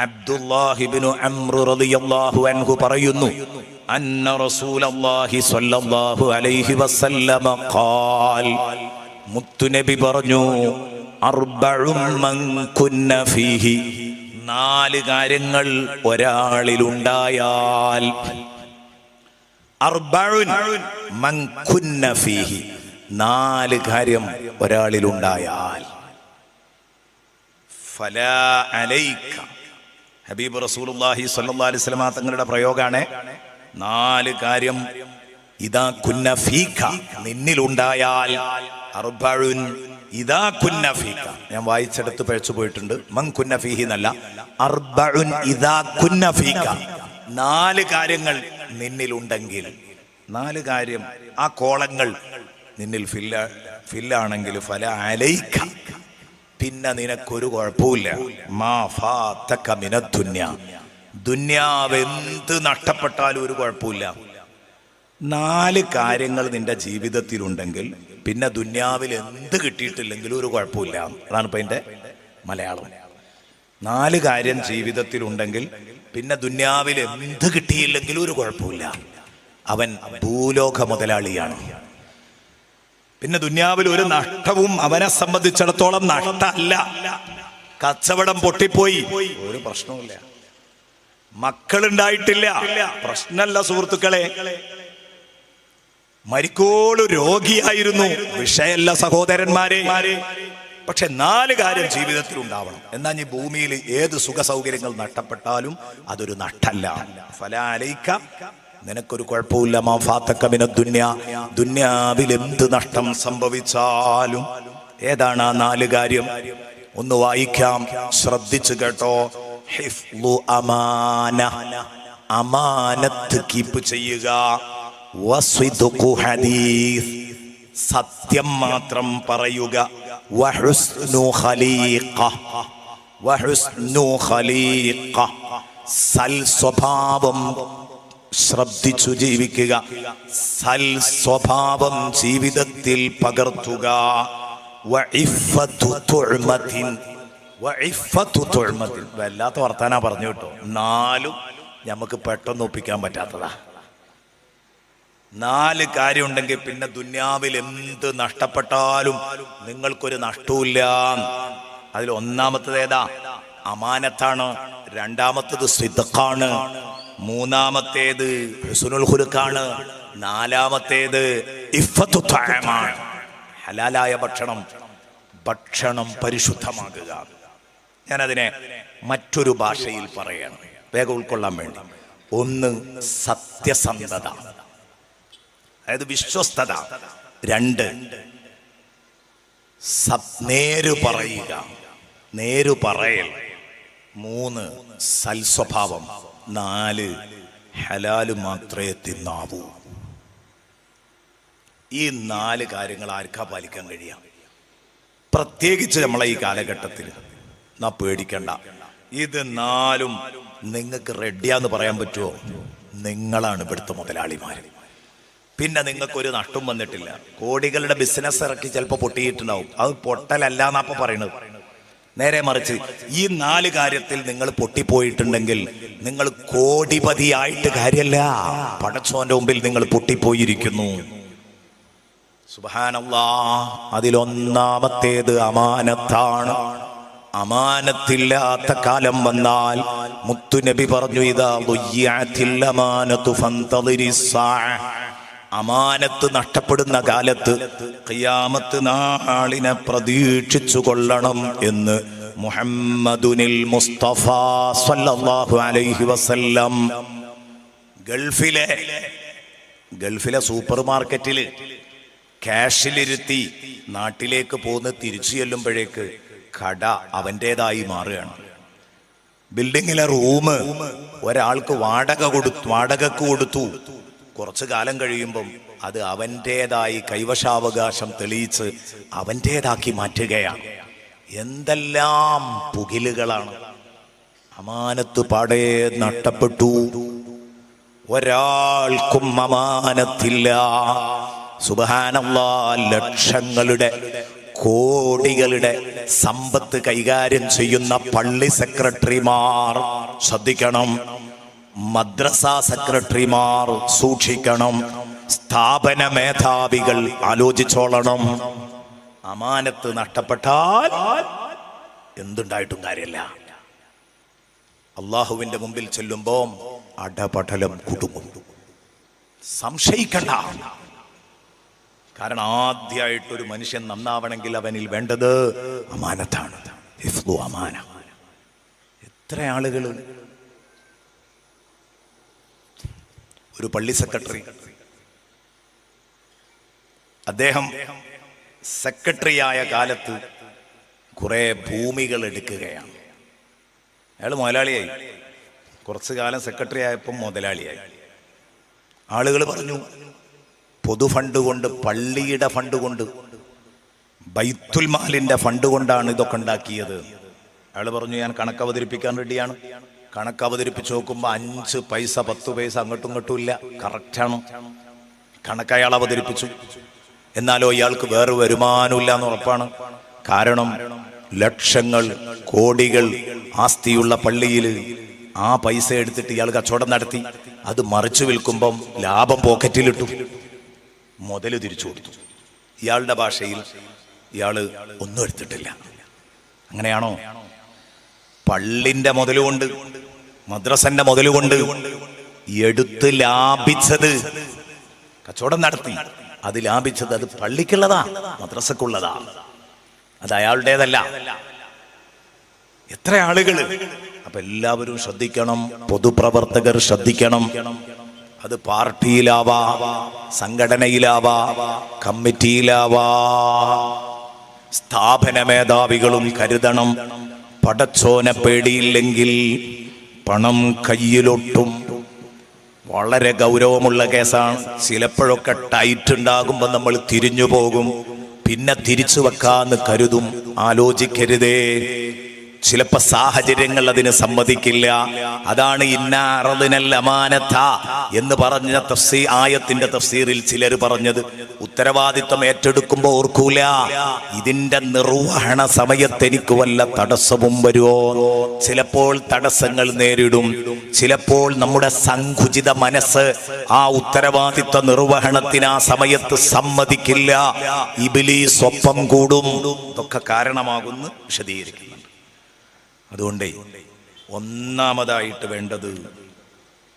അബ്ദുല്ലാഹി ഇബ്നു അംർ റളിയല്ലാഹു അൻഹു പറയുന്നു, അന്ന റസൂലല്ലാഹി സ്വല്ലല്ലാഹു അലൈഹി വസല്ലമ ഖാൽ, മുത്തുനബി പറഞ്ഞു, അർബഉം മൻ കുന്ന ഫീഹി, 4 കാര്യങ്ങൾ ഒരാളിലുണ്ടായാൽ, അർബഉൻ മൻ കുന്ന ഫീഹി, 4 കാര്യം ഒരാളിലുണ്ടായാൽ, ഫലാ അലൈക, ഹബീബ് റസൂലുള്ളാഹി സ്വല്ലല്ലാഹു അലൈഹി വസല്ലം തങ്ങളുടെ പ്രയോഗമാണ്. 4 കാര്യം ഇദാ കുന്ന ഫീക, നിന്നിലുണ്ടായാൽ, അർബഉൻ ഇദാ കുന്ന ഫീക, ഞാൻ വായിച്ചെടുത്ത് പഴച്ചു പോയിട്ടുണ്ട്, മൻ കുന്ന ഫീഹി എന്നല്ല, അർബഉൻ ഇദാ കുന്ന ഫീക, 4 കാര്യങ്ങൾ നിന്നിലുണ്ടെങ്കിൽ, 4 കാര്യം, ആ കോളങ്ങൾ നിന്നിൽ ഫില്ലാണെങ്കിൽ, ഫലാ അലൈക, പിന്നെ നിനക്കൊരു കുഴപ്പമില്ല, മാ ഫാതക മിനദ് ദുനിയ, ദുനിയാവ് എന്ത് നഷ്ടപ്പെട്ടാലും ഒരു കുഴപ്പമില്ല. 4 കാര്യങ്ങൾ നിന്റെ ജീവിതത്തിലുണ്ടെങ്കിൽ പിന്നെ ദുനിയാവിൽ എന്ത് കിട്ടിയിട്ടില്ലെങ്കിലും ഒരു കുഴപ്പമില്ല. അതാണ് ഇപ്പൊ അതിന്റെ മലയാളം. 4 കാര്യം ജീവിതത്തിലുണ്ടെങ്കിൽ പിന്നെ ദുനിയാവിൽ എന്ത് കിട്ടിയില്ലെങ്കിലും ഒരു കുഴപ്പമില്ല. അവൻ ഭൂലോക മുതലാളിയാണ്. പിന്നെ ദുനിയാവിൽ ഒരു നഷ്ടവും അവനെ സംബന്ധിച്ചിടത്തോളം നഷ്ടമല്ല. കച്ചവടം പൊട്ടിപ്പോയി, ഒരു പ്രശ്നവുമില്ല. മക്കളുണ്ടായിട്ടില്ല, പ്രശ്നമല്ല സുഹൃത്തുക്കളെ. മരിക്കോളു രോഗിയായിരുന്നു, വിഷയമല്ല സഹോദരന്മാരെ. പക്ഷെ 4 കാര്യം ജീവിതത്തിൽ ഉണ്ടാവണം. എന്നാൽ ഈ ഭൂമിയിൽ ഏത് സുഖ സൗകര്യങ്ങൾ നഷ്ടപ്പെട്ടാലും അതൊരു നഷ്ടമല്ല. ഫലാ അലൈക, നിനക്കൊരു കുഴപ്പമില്ല, മാ ഫാതക മിനദ് ദുനിയ, ദുനിയാവിൽ എന്ത് നഷ്ടം സംഭവിച്ചാലും. ഏതാണ് ആ 4 കാര്യം? ഒന്ന് വായിക്കാം, ശ്രദ്ധിച്ചു കേട്ടോ. ഹിഫ്ളു അമാന, അമാനത്ത് കീപ്പ് ചെയ്യുക. വസ്വിദ്ഖു ഹദീസ്, സത്യം മാത്രം പറയുക. വഹുസ്നു ഖലീഖ, വഹുസ്നു ഖലീഖ, സൽ സ്വഭാവം ശ്രദ്ധിച്ചു ജീവിക്കുക, സൽ സ്വഭാവം ജീവിതത്തിൽ പകർത്തുക. വഇഫ്ഫത്തു തുഅ്മത്തിൻ, വഇഫ്ഫത്തു തുഅ്മത്തിൻ, വല്ലാത്ത വർത്താനാ പറഞ്ഞു കേട്ടോ. 4 നമുക്ക് പെട്ടെന്ന് ഒപ്പിക്കാൻ പറ്റാത്തതാ. 4 കാര്യം ഉണ്ടെങ്കിൽ പിന്നെ ദുനിയാവിൽ എന്ത് നഷ്ടപ്പെട്ടാലും നിങ്ങൾക്കൊരു നഷ്ടവുമില്ല. അതിൽ ഒന്നാമത്തേത് ഏതാ? അമാനത്താണ്. രണ്ടാമത്തേത് സിദ്ഖാണ്. മൂന്നാമത്തേത് ഹുസ്നുൽ ഖുലുഖാണ്. നാലാമത്തേത് ഇഫ്ഫത്തു തഅമാണ്, ഹലാലായ ഭക്ഷണം പരിശുദ്ധമാകുക. ഞാനതിനെ മറ്റൊരു ഭാഷയിൽ പറയണം, വേഗം ഉൾക്കൊള്ളാൻ വേണ്ടി. 1 സത്യസന്ധത, അതായത് വിശ്വസ്തത. 2 നേരു പറയുക, നേരു പറയൽ. 3 സൽസ്വഭാവം. 4 ഹലാല് മാത്രമേ തിന്നാവൂ. ഈ 4 കാര്യങ്ങൾ ആർക്കാ പാലിക്കാൻ കഴിയാം? പ്രത്യേകിച്ച് നമ്മളെ ഈ കാലഘട്ടത്തിൽ. നാ പേടിക്കണ്ട, ഇത് 4ഉം നിങ്ങൾക്ക് റെഡിയാന്ന് പറയാൻ പറ്റുമോ? നിങ്ങളാണ് ഇവിടുത്തെ മുതലാളിമാർ. പിന്നെ നിങ്ങൾക്കൊരു നഷ്ടം വന്നിട്ടില്ല. കോടികളുടെ ബിസിനസ് ഇറക്കി ചിലപ്പോൾ പൊട്ടിയിട്ടുണ്ടാവും. അത് പൊട്ടലല്ല എന്നാപ്പ പറയണത്. നേരെ മറിച്ച് ഈ 4 കാര്യത്തിൽ നിങ്ങൾ പൊട്ടിപ്പോയിട്ടുണ്ടെങ്കിൽ നിങ്ങൾ കോടിപതിയായിട്ട് കാര്യമല്ല, പടച്ചോന്റെ മുമ്പിൽ നിങ്ങൾ പൊട്ടിപ്പോയിരിക്കുന്നു. സുബ്ഹാനല്ലാഹ്. അതിലൊന്നാമത്തേത് അമാനത്താണ്. അമാനത്തില്ലാത്ത കാലം വന്നാൽ മുത്തുനബി പറഞ്ഞു, ഇദാ ദുയ്യഅത്തിൽ അമാനതു ഫന്തളിരിസ് സാഅ, അമാനത്ത് നഷ്ടപ്പെടുന്ന കാലത്ത് ഖിയാമത്ത് നാളിനെ പ്രതീക്ഷിച്ചു കൊള്ളണം എന്ന് മുഹമ്മദുനിൽ മുസ്തഫ സ്വല്ലല്ലാഹു അലൈഹി വസല്ലം. ഗൾഫിലെ സൂപ്പർ മാർക്കറ്റിൽ ക്യാഷിലിരുത്തി നാട്ടിലേക്ക് പോന്ന് തിരിച്ചു ചെല്ലുമ്പോഴേക്ക് കട അവൻ്റെതായി മാറുകയാണ്. ബിൽഡിങ്ങിലെ റൂം ഒരാൾക്ക് വാടകക്ക് കൊടുത്തു. കുറച്ചു കാലം കഴിയുമ്പം അത് അവൻ്റെതായി കൈവശാവകാശം തെളിയിച്ച് അവൻ്റെതാക്കി മാറ്റുകയാണ്. എന്തെല്ലാം പുകിലുകളാണ്! അമാനത്ത് പാടെ നഷ്ടപ്പെട്ടു. ഒരാൾക്കും അമാനത്തില്ല. സുബ്ഹാനല്ലാഹ്. ലക്ഷങ്ങളുടെ കോടികളുടെ സമ്പത്ത് കൈകാര്യം ചെയ്യുന്ന പള്ളി സെക്രട്ടറിമാർ ശ്രദ്ധിക്കണം, മദ്രസ സെക്രട്ടറിമാർ സൂക്ഷിക്കണം, സ്ഥാപന മേധാവികൾ ആലോചിച്ചോളണം. അമാനത്ത് നഷ്ടപ്പെട്ടാൽ എന്തുണ്ടായിട്ടും കാര്യമില്ല. അള്ളാഹുവിന്റെ മുമ്പിൽ ചെല്ലുമ്പോ അടപടലം കുടുങ്ങും. സംശയിക്കണ്ട. കാരണം ആദ്യമായിട്ടൊരു മനുഷ്യൻ നന്നാവണമെങ്കിൽ അവനിൽ വേണ്ടത് അമാനത്താണ്. അമാന. എത്ര ആളുകൾ, ഒരു പള്ളി സെക്രട്ടറി, അദ്ദേഹം സെക്രട്ടറിയായ കാലത്ത് കുറെ ഭൂമികൾ എടുക്കുകയാണ്. അയാൾ മുതലാളിയായി. കുറച്ചു കാലം സെക്രട്ടറി ആയപ്പം മുതലാളിയായി. ആളുകൾ പറഞ്ഞു, പൊതു ഫണ്ട് കൊണ്ട്, പള്ളിയുടെ ഫണ്ട് കൊണ്ട്, ബൈത്തുൽ മാലിന്റെ ഫണ്ട് കൊണ്ടാണ് ഇതൊക്കെ ഉണ്ടാക്കിയത്. അയാൾ പറഞ്ഞു, ഞാൻ കണക്ക് അവതരിപ്പിക്കാൻ റെഡിയാണ്. കണക്ക് അവതരിപ്പിച്ച് നോക്കുമ്പോൾ 5 പൈസ 10 പൈസ അങ്ങോട്ടും ഇങ്ങോട്ടും ഇല്ല, കറക്റ്റാണ്. കണക്ക് അയാൾ അവതരിപ്പിച്ചു. എന്നാലോ ഇയാൾക്ക് വേറെ വരുമാനമില്ല എന്ന് ഉറപ്പാണ്. കാരണം ലക്ഷങ്ങൾ കോടികൾ ആസ്തിയുള്ള പള്ളിയിൽ ആ പൈസ എടുത്തിട്ട് ഇയാൾ കച്ചവടം നടത്തി. അത് മറിച്ചു വിൽക്കുമ്പം ലാഭം പോക്കറ്റിലിട്ടു, മുതല് തിരിച്ചു കൊടുത്തു. ഇയാളുടെ ഭാഷയിൽ ഇയാള് ഒന്നും എടുത്തിട്ടില്ല. അങ്ങനെയാണോ? പള്ളിന്റെ മുതലുകൊണ്ട്, മദ്രസന്റെ മുതലുകൊണ്ട് എടുത്ത് ലാഭിച്ചത്, കച്ചവടം നടത്തി, അത് ലാഭിച്ചത് അത് പള്ളിക്കുള്ളതാ, മദ്രസക്കുള്ളതാ, അത് അയാളുടേതല്ല. എത്ര ആളുകള്. അപ്പൊ എല്ലാവരും ശ്രദ്ധിക്കണം, പൊതുപ്രവർത്തകർ ശ്രദ്ധിക്കണം. അത് പാർട്ടിയിലാവാ, സംഘടനയിലാവാ, കമ്മിറ്റിയിലാവാ. സ്ഥാപന മേധാവികളും കരുതണം. പടച്ചോനെ പേടിയില്ലെങ്കിൽ പണം കയ്യിലൊട്ടും. വളരെ ഗൗരവമുള്ള കേസാണ്. ചിലപ്പോഴൊക്കെ ടൈറ്റ് ഉണ്ടാകുമ്പോൾ നമ്മൾ തിരിഞ്ഞു പോകും, പിന്നെ തിരിച്ചു വെക്കാന്ന് കരുതും. ആലോചിക്കരുതേ. ചിലപ്പോ സാഹചര്യങ്ങൾ അതിന് സമ്മതിക്കില്ല. അതാണ് ഇന്നാറദിനൽ അമാനത എന്ന് പറഞ്ഞ ആയത്തിന്റെ തഫ്സീറിൽ ചിലർ പറഞ്ഞത്, ഉത്തരവാദിത്വം ഏറ്റെടുക്കുമ്പോ ഓർക്കൂല, ഇതിന്റെ നിർവഹണ സമയത്ത് എനിക്ക് വല്ല തടസ്സവും വരുമോ. ചിലപ്പോൾ തടസ്സങ്ങൾ നേരിടും. ചിലപ്പോൾ നമ്മുടെ സങ്കുചിത മനസ്സ് ആ ഉത്തരവാദിത്വ നിർവഹണത്തിന് ആ സമയത്ത് സമ്മതിക്കില്ല. ഇബ്ലീസ് ഒപ്പം കൂടും. ഇതൊക്കെ കാരണമാകുന്നു വിശദീകരിക്കുന്നുണ്ട്. അതുകൊണ്ട് ഒന്നാമതായിട്ട് വേണ്ടത്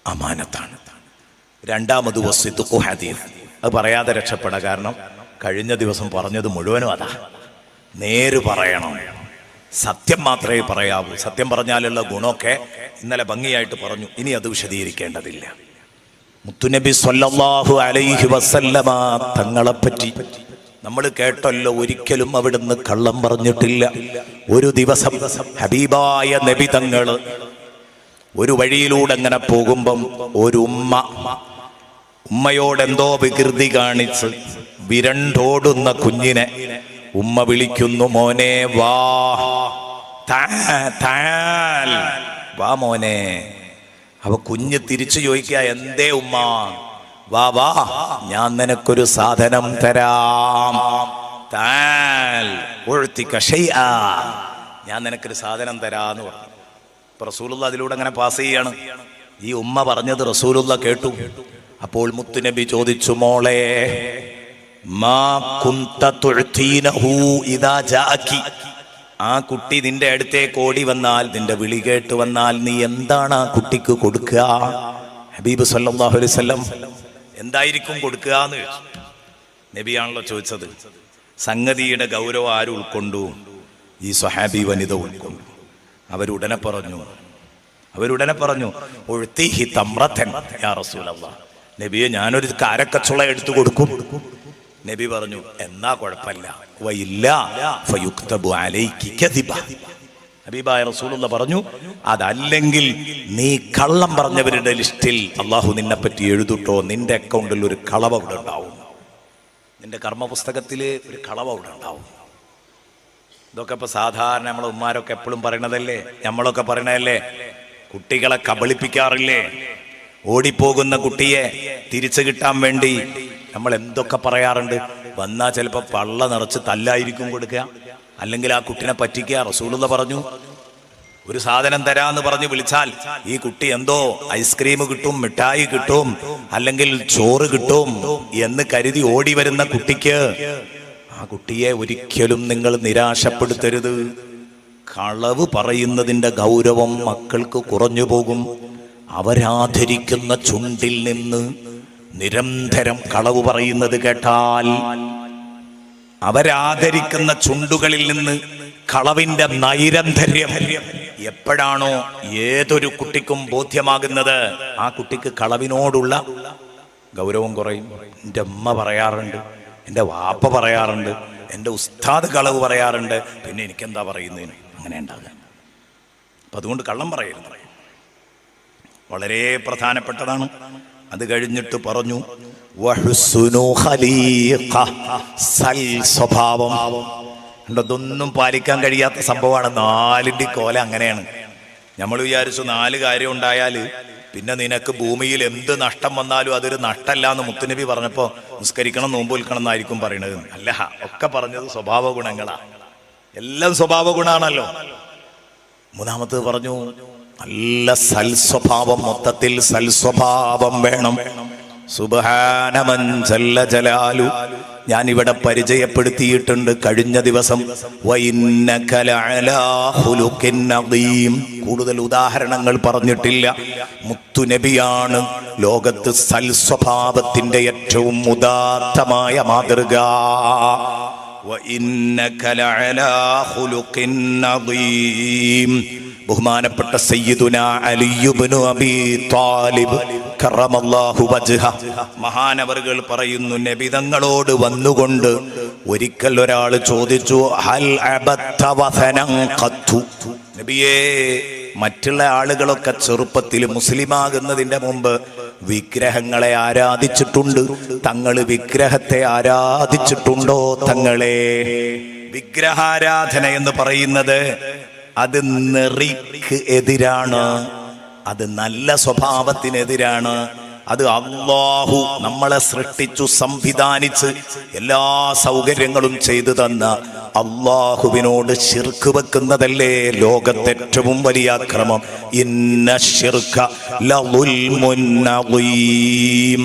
അമാനത്താണ്. രണ്ടാമത് വസിദ്ഖു ഹദീസ്. അത് പറയാതെ രക്ഷപ്പെടാം. കാരണം കഴിഞ്ഞ ദിവസം പറഞ്ഞത് മുഴുവനും അതാ. നേര് പറയണം, സത്യം മാത്രമേ പറയാവൂ. സത്യം പറഞ്ഞാലുള്ള ഗുണമൊക്കെ ഇന്നലെ ഭംഗിയായിട്ട് പറഞ്ഞു. ഇനി അത് വിശദീകരിക്കേണ്ടതില്ല. മുത്തുനബി സ്വല്ലല്ലാഹു അലൈഹി വസല്ലമ തങ്ങളെപ്പറ്റി നമ്മൾ കേട്ടല്ലോ, ഒരിക്കലും അവിടുന്ന് കള്ളം പറഞ്ഞിട്ടില്ല. ഒരു ദിവസം ഹബീബായ നബി തങ്ങള് ഒരു വഴിയിലൂടെ അങ്ങനെ പോകുമ്പം ഒരു ഉമ്മയോടെന്തോ വികൃതി കാണിച്ച് വിരണ്ടോടുന്ന കുഞ്ഞിനെ ഉമ്മ വിളിക്കുന്നു, മോനെ വാ, വാ മോനെ. അപ്പൊ കുഞ്ഞ് തിരിച്ചു ചോദിക്കുക, എന്തേ ഉമ്മ? വാ വാ, ഞാൻ നിനക്കൊരു സാധനം തരാം. ഞാൻ നിനക്കൊരു സാധനം തരാന്ന് പറഞ്ഞു. ഇപ്പൊ റസൂലുള്ള അതിലൂടെ അങ്ങനെ പാസ് ചെയ്യാണ്. ഈ ഉമ്മ പറഞ്ഞത് റസൂലുള്ള കേട്ടു. അപ്പോൾ മുത്തുനബി ചോദിച്ചു, മോളെ, മാ കുന്ത തുഅ്തീനഹു ഇദാ ജാഅകി. ആ കുട്ടി നിന്റെ അടുത്തേക്ക് ഓടി വന്നാൽ, നിന്റെ വിളി കേട്ട് വന്നാൽ, നീ എന്താണ് ആ കുട്ടിക്ക് കൊടുക്കുക? ഹബീബ് സല്ലല്ലാഹു അലൈഹി വസല്ലം എന്തായിരിക്കും കൊടുക്കുക എന്ന് ചോദിച്ചു. നബിയാണല്ലോ ചോദിച്ചത്. സംഗതിയുടെ ഗൗരവം ആര് ഉൾക്കൊണ്ടു? ഈ സ്വഹാബി വനിത ഉൾക്കൊണ്ടു. അവരുടനെ പറഞ്ഞു ഉഴ്തീഹി തമ്രതൻ യാ റസൂലല്ലാഹ്. നബിയെ, ഞാനൊരു കാരക്കച്ചുള എടുത്തു കൊടുക്കും. നബി പറഞ്ഞു, എന്നാ കുഴപ്പമില്ല. വയില്ല ഫയുക്തബു അലൈകി കദിബ. ഹബീബായ റസൂലുള്ള പറഞ്ഞു, അതല്ലെങ്കിൽ നീ കള്ളം പറഞ്ഞവരുടെ ലിസ്റ്റിൽ അള്ളാഹു നിന്നെ പറ്റി എഴുതുട്ടോ. നിന്റെ അക്കൗണ്ടിൽ ഒരു കളവ് അവിടെ ഉണ്ടാവും, നിന്റെ കർമ്മപുസ്തകത്തില് ഒരു കളവ് അവിടെ ഉണ്ടാവും. ഇതൊക്കെ ഇപ്പൊ സാധാരണ നമ്മളെ ഉമ്മാരൊക്കെ എപ്പോഴും പറയണതല്ലേ, നമ്മളൊക്കെ പറയണതല്ലേ. കുട്ടികളെ കബളിപ്പിക്കാറില്ലേ? ഓടിപ്പോകുന്ന കുട്ടിയെ തിരിച്ചു കിട്ടാൻ വേണ്ടി നമ്മൾ എന്തൊക്കെ പറയാറുണ്ട്. വന്നാൽ ചിലപ്പോൾ പള്ള നിറച്ച് തല്ലായിരിക്കും കൊടുക്കുക, അല്ലെങ്കിൽ ആ കുട്ടിനെ പറ്റിക്കുക. റസൂലുള്ള പറഞ്ഞു, ഒരു സാധനം തരാന്ന് പറഞ്ഞ് വിളിച്ചാൽ ഈ കുട്ടി എന്തോ ഐസ്ക്രീം കിട്ടും, മിഠായി കിട്ടും, അല്ലെങ്കിൽ ചോറ് കിട്ടും എന്ന് കരുതി ഓടി വരുന്ന കുട്ടിക്ക് ആ കുട്ടിയെ ഒരിക്കലും നിങ്ങൾ നിരാശപ്പെടുത്തരുത്. കളവ് പറയുന്നതിൻ്റെ ഗൗരവം മക്കൾക്ക് കുറഞ്ഞു പോകും. അവരാധരിക്കുന്ന ചുണ്ടിൽ നിന്ന് നിരന്തരം കളവ് പറയുന്നത് കേട്ടാൽ, അവരാദരിക്കുന്ന ചുണ്ടുകളിൽ നിന്ന് കളവിന്റെ നൈരന്തര്യം എപ്പോഴാണോ ഏതൊരു കുട്ടിക്കും ബോധ്യമാകുന്നത്, ആ കുട്ടിക്ക് കളവിനോടുള്ള ഗൗരവം കുറയും. എൻ്റെ അമ്മ പറയാറുണ്ട്, എൻ്റെ വാപ്പ പറയാറുണ്ട്, എൻ്റെ ഉസ്താദ് കളവ് പറയാറുണ്ട്, പിന്നെ എനിക്കെന്താ പറയുന്നതിന്, അങ്ങനെ ഉണ്ടാകുക. അപ്പം അതുകൊണ്ട് കള്ളം പറയരുത്, വളരെ പ്രധാനപ്പെട്ടതാണ്. അത് കഴിഞ്ഞിട്ട് പറഞ്ഞു, സ്വഭാവം. അതൊന്നും പാലിക്കാൻ കഴിയാത്ത സംഭവമാണ്. 4ന്റെ കോല അങ്ങനെയാണ്. നമ്മൾ വിചാരിച്ചു 4 കാര്യം ഉണ്ടായാൽ പിന്നെ നിനക്ക് ഭൂമിയിൽ എന്ത് നഷ്ടം വന്നാലും അതൊരു നഷ്ടമല്ല എന്ന് മുത്തുനബി പറഞ്ഞപ്പോൾ നിസ്കരിക്കണം, നോമ്പ് വിൽക്കണം എന്നായിരിക്കും പറയണത്. അല്ല, ഒക്കെ പറഞ്ഞത് സ്വഭാവ ഗുണങ്ങളാ. എല്ലാം സ്വഭാവ ഗുണാണല്ലോ. 3-മത്തേത് പറഞ്ഞു, നല്ല സൽസ്വഭാവം, മൊത്തത്തിൽ സൽസ്വഭാവം വേണം. സുബ്ഹാനമൻ ജല്ല ജലാലു ഞാനിവിടെ പരിചയപ്പെടുത്തിയിട്ടുണ്ട് കഴിഞ്ഞ ദിവസം. വഇന്നക ലഅലാ ഖുലുഖിൻ അദീം. കൂടുതൽ ഉദാഹരണങ്ങൾ പറഞ്ഞിട്ടില്ല. മുത്തുനബിയാണ് ലോകത്ത് സൽസ്വഭാവത്തിന്റെ ഏറ്റവും ഉദാത്തമായ മാതൃക. വഇന്നക ലഅലാ ഖുലുഖിൻ അദീം. ബഹുമാനപ്പെട്ട സയ്യിദുനാ അലി ഇബ്നു അബീ ത്വാലിബ് കറമല്ലാഹു വജ്ഹ മഹാനവറുകൾ പറയുന്നു, നബി തങ്ങളോട് വന്നുകൊണ്ട് ഒരിക്കൽ ഒരാൾ ചോദിച്ചു, ഹൽ അബത്ത വസനൻ ഖത്തു. നബിയേ, മറ്റുള്ള ആളുകളൊക്കെ ചെറുപ്പത്തിൽ മുസ്ലിമാകുന്നതിന്റെ മുമ്പ് വിഗ്രഹങ്ങളെ ആരാധിച്ചിട്ടുണ്ട്, തങ്ങൾ വിഗ്രഹത്തെ ആരാധിച്ചിട്ടുണ്ടോ തങ്ങളെ? വിഗ്രഹാരാധന എന്ന് പറയുന്നത് അത് നെറിക്ക് എതിരാണ്, അത് നല്ല സ്വഭാവത്തിനെതിരാണ്. അത് അല്ലാഹു നമ്മളെ സൃഷ്ടിച്ചു സംവിധാനിച്ച് എല്ലാ സൗകര്യങ്ങളും ചെയ്തു തന്ന അല്ലാഹുവിനോട് ശിർക്ക് വെക്കുന്നതല്ലേ ലോകത്തെ ഏറ്റവും വലിയ അക്രമം. ഇന്ന ശിർക ലളുൽമുൻ അദീം.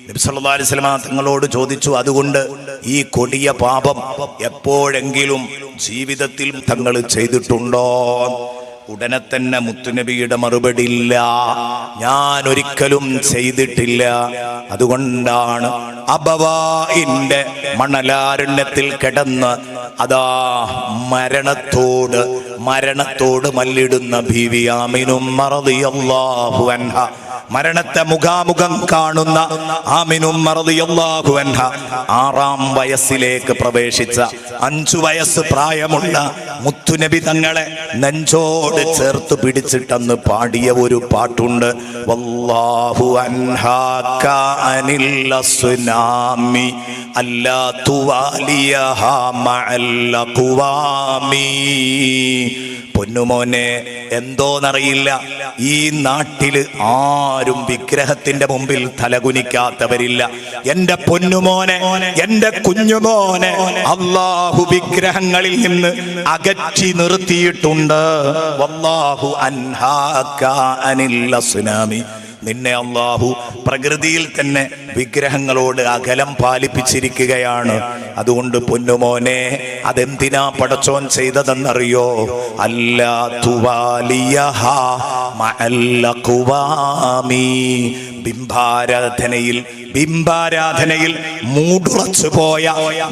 നബി സല്ലല്ലാഹു അലൈഹി വസല്ലം തങ്ങളോട് ചോദിച്ചു, അതുകൊണ്ട് ഈ കൊടിയ പാപം എപ്പോഴെങ്കിലും ജീവിതത്തിൽ തങ്ങൾ ചെയ്തിട്ടുണ്ടോ? ഉടനെ തന്നെ മുത്തുനബിയുടെ മറുപടി, ഇല്ല, ഞാൻ ഒരിക്കലും ചെയ്തിട്ടില്ല. അതുകൊണ്ടാണ് അബവാഇന്റെ മണലാരണ്യത്തിൽ കിടന്ന് അതാ മരണത്തോട് മല്ലിടുന്ന ബീവി ആമിനും റളിയല്ലാഹു അൻഹ, മരണത്തെ മുഖാമുഖം കാണുന്ന ആമിനും റളിയല്ലാഹു അൻഹ 6-ാം വയസ്സിലേക്ക് പ്രവേശിച്ച 5 വയസ്സ് പ്രായമുള്ള മുത്തുനബി തങ്ങളെ നെഞ്ചോട് ചേർത്ത് പിടിച്ചിട്ടന്ന് പാടിയ ഒരു പാട്ടുണ്ട്. വല്ലാഹു അൻഹാ കാനിൽ അസ്നാമി അല്ലാ തുവാലിയഹാ മഅൽ ഖുവാമി. പൊന്നുമോനെ, എന്തോന്നറിയില്ല, ഈ നാട്ടില് ആരും വിഗ്രഹത്തിന്റെ മുമ്പിൽ തലകുനിക്കാത്തവരില്ല. എന്റെ പൊന്നുമോനെ, എന്റെ കുഞ്ഞുമോനെ അല്ലാഹു വിഗ്രഹങ്ങളിൽ നിന്ന് അകറ്റി നിർത്തിയിട്ടുണ്ട്. വല്ലാഹു അൻഹാക അനിൽ അസ്നാമി. നിന്നെ അല്ലാഹു പ്രകൃതിയിൽ തന്നെ വിഗ്രഹങ്ങളോട് അകലം പാലിപ്പിച്ചിരിക്കുകയാണ്. അതുകൊണ്ട് പൊന്നുമോനെ, അതെന്തിനാ പടച്ചോൻ ചെയ്തതെന്നറിയോ? അല്ലാ തുവാലിയഹാ മഅൽ ഖുവാമി. ബിംബാരാധനയിൽ മൂടുറച്ചു പോയ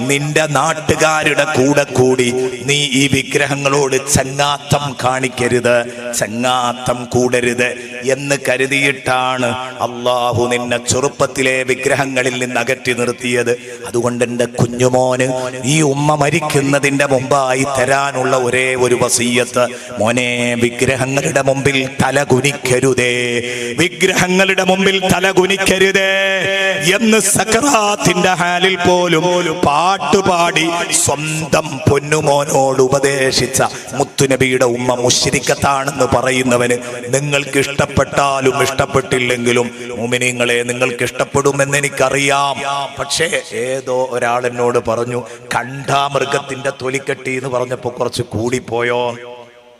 നിന്റെ നാട്ടുകാരുടെ കൂടെ കൂടി നീ ഈ വിഗ്രഹങ്ങളോട് ചങ്ങാത്തം കാണിക്കരുത്, ചങ്ങാത്തം കൂടരുത് എന്ന് കരുതിയിട്ടാണ് അല്ലാഹു നിന്നെ ചെറുപ്പത്തിലെ വിഗ്രഹങ്ങളിൽ നിന്ന് അകറ്റി നിർത്തിയത്. അതുകൊണ്ട് എൻ്റെ കുഞ്ഞുമോന് ഈ ഉമ്മ മരിക്കുന്നതിന്റെ മുമ്പായി തരാനുള്ള ഒരേ ഒരു വസിയ്യത്ത്, മോനെ, വിഗ്രഹങ്ങളുടെ മുമ്പിൽ തല കുനിക്കരുതേ, വിഗ്രഹങ്ങളുടെ മുമ്പിൽ തലകുനിക്കരുതേ എന്ന് സക്കറാത്തിന്റെ ഹാലിൽ പോലും പാട്ടുപാടി സ്വന്തം പൊന്നുമോനോട് ഉപദേശിച്ച മുത്തുനബിയുടെ ഉമ്മ മുശ്രിക്കത്താണെന്ന് പറയുന്നവന് നിങ്ങൾക്ക് ഇഷ്ടപ്പെട്ടാലും ഇഷ്ടപ്പെട്ടില്ലെങ്കിലും മുഅ്മിനീങ്ങളെ നിങ്ങൾക്ക് ഇഷ്ടപ്പെടുമെന്ന് എനിക്കറിയാം. പക്ഷേ ഏതോ ഒരാളെന്നോട് പറഞ്ഞു കണ്ടാമൃഗത്തിന്റെ തൊലിക്കെട്ടി എന്ന് പറഞ്ഞപ്പോ കുറച്ച് കൂടിപ്പോയോ.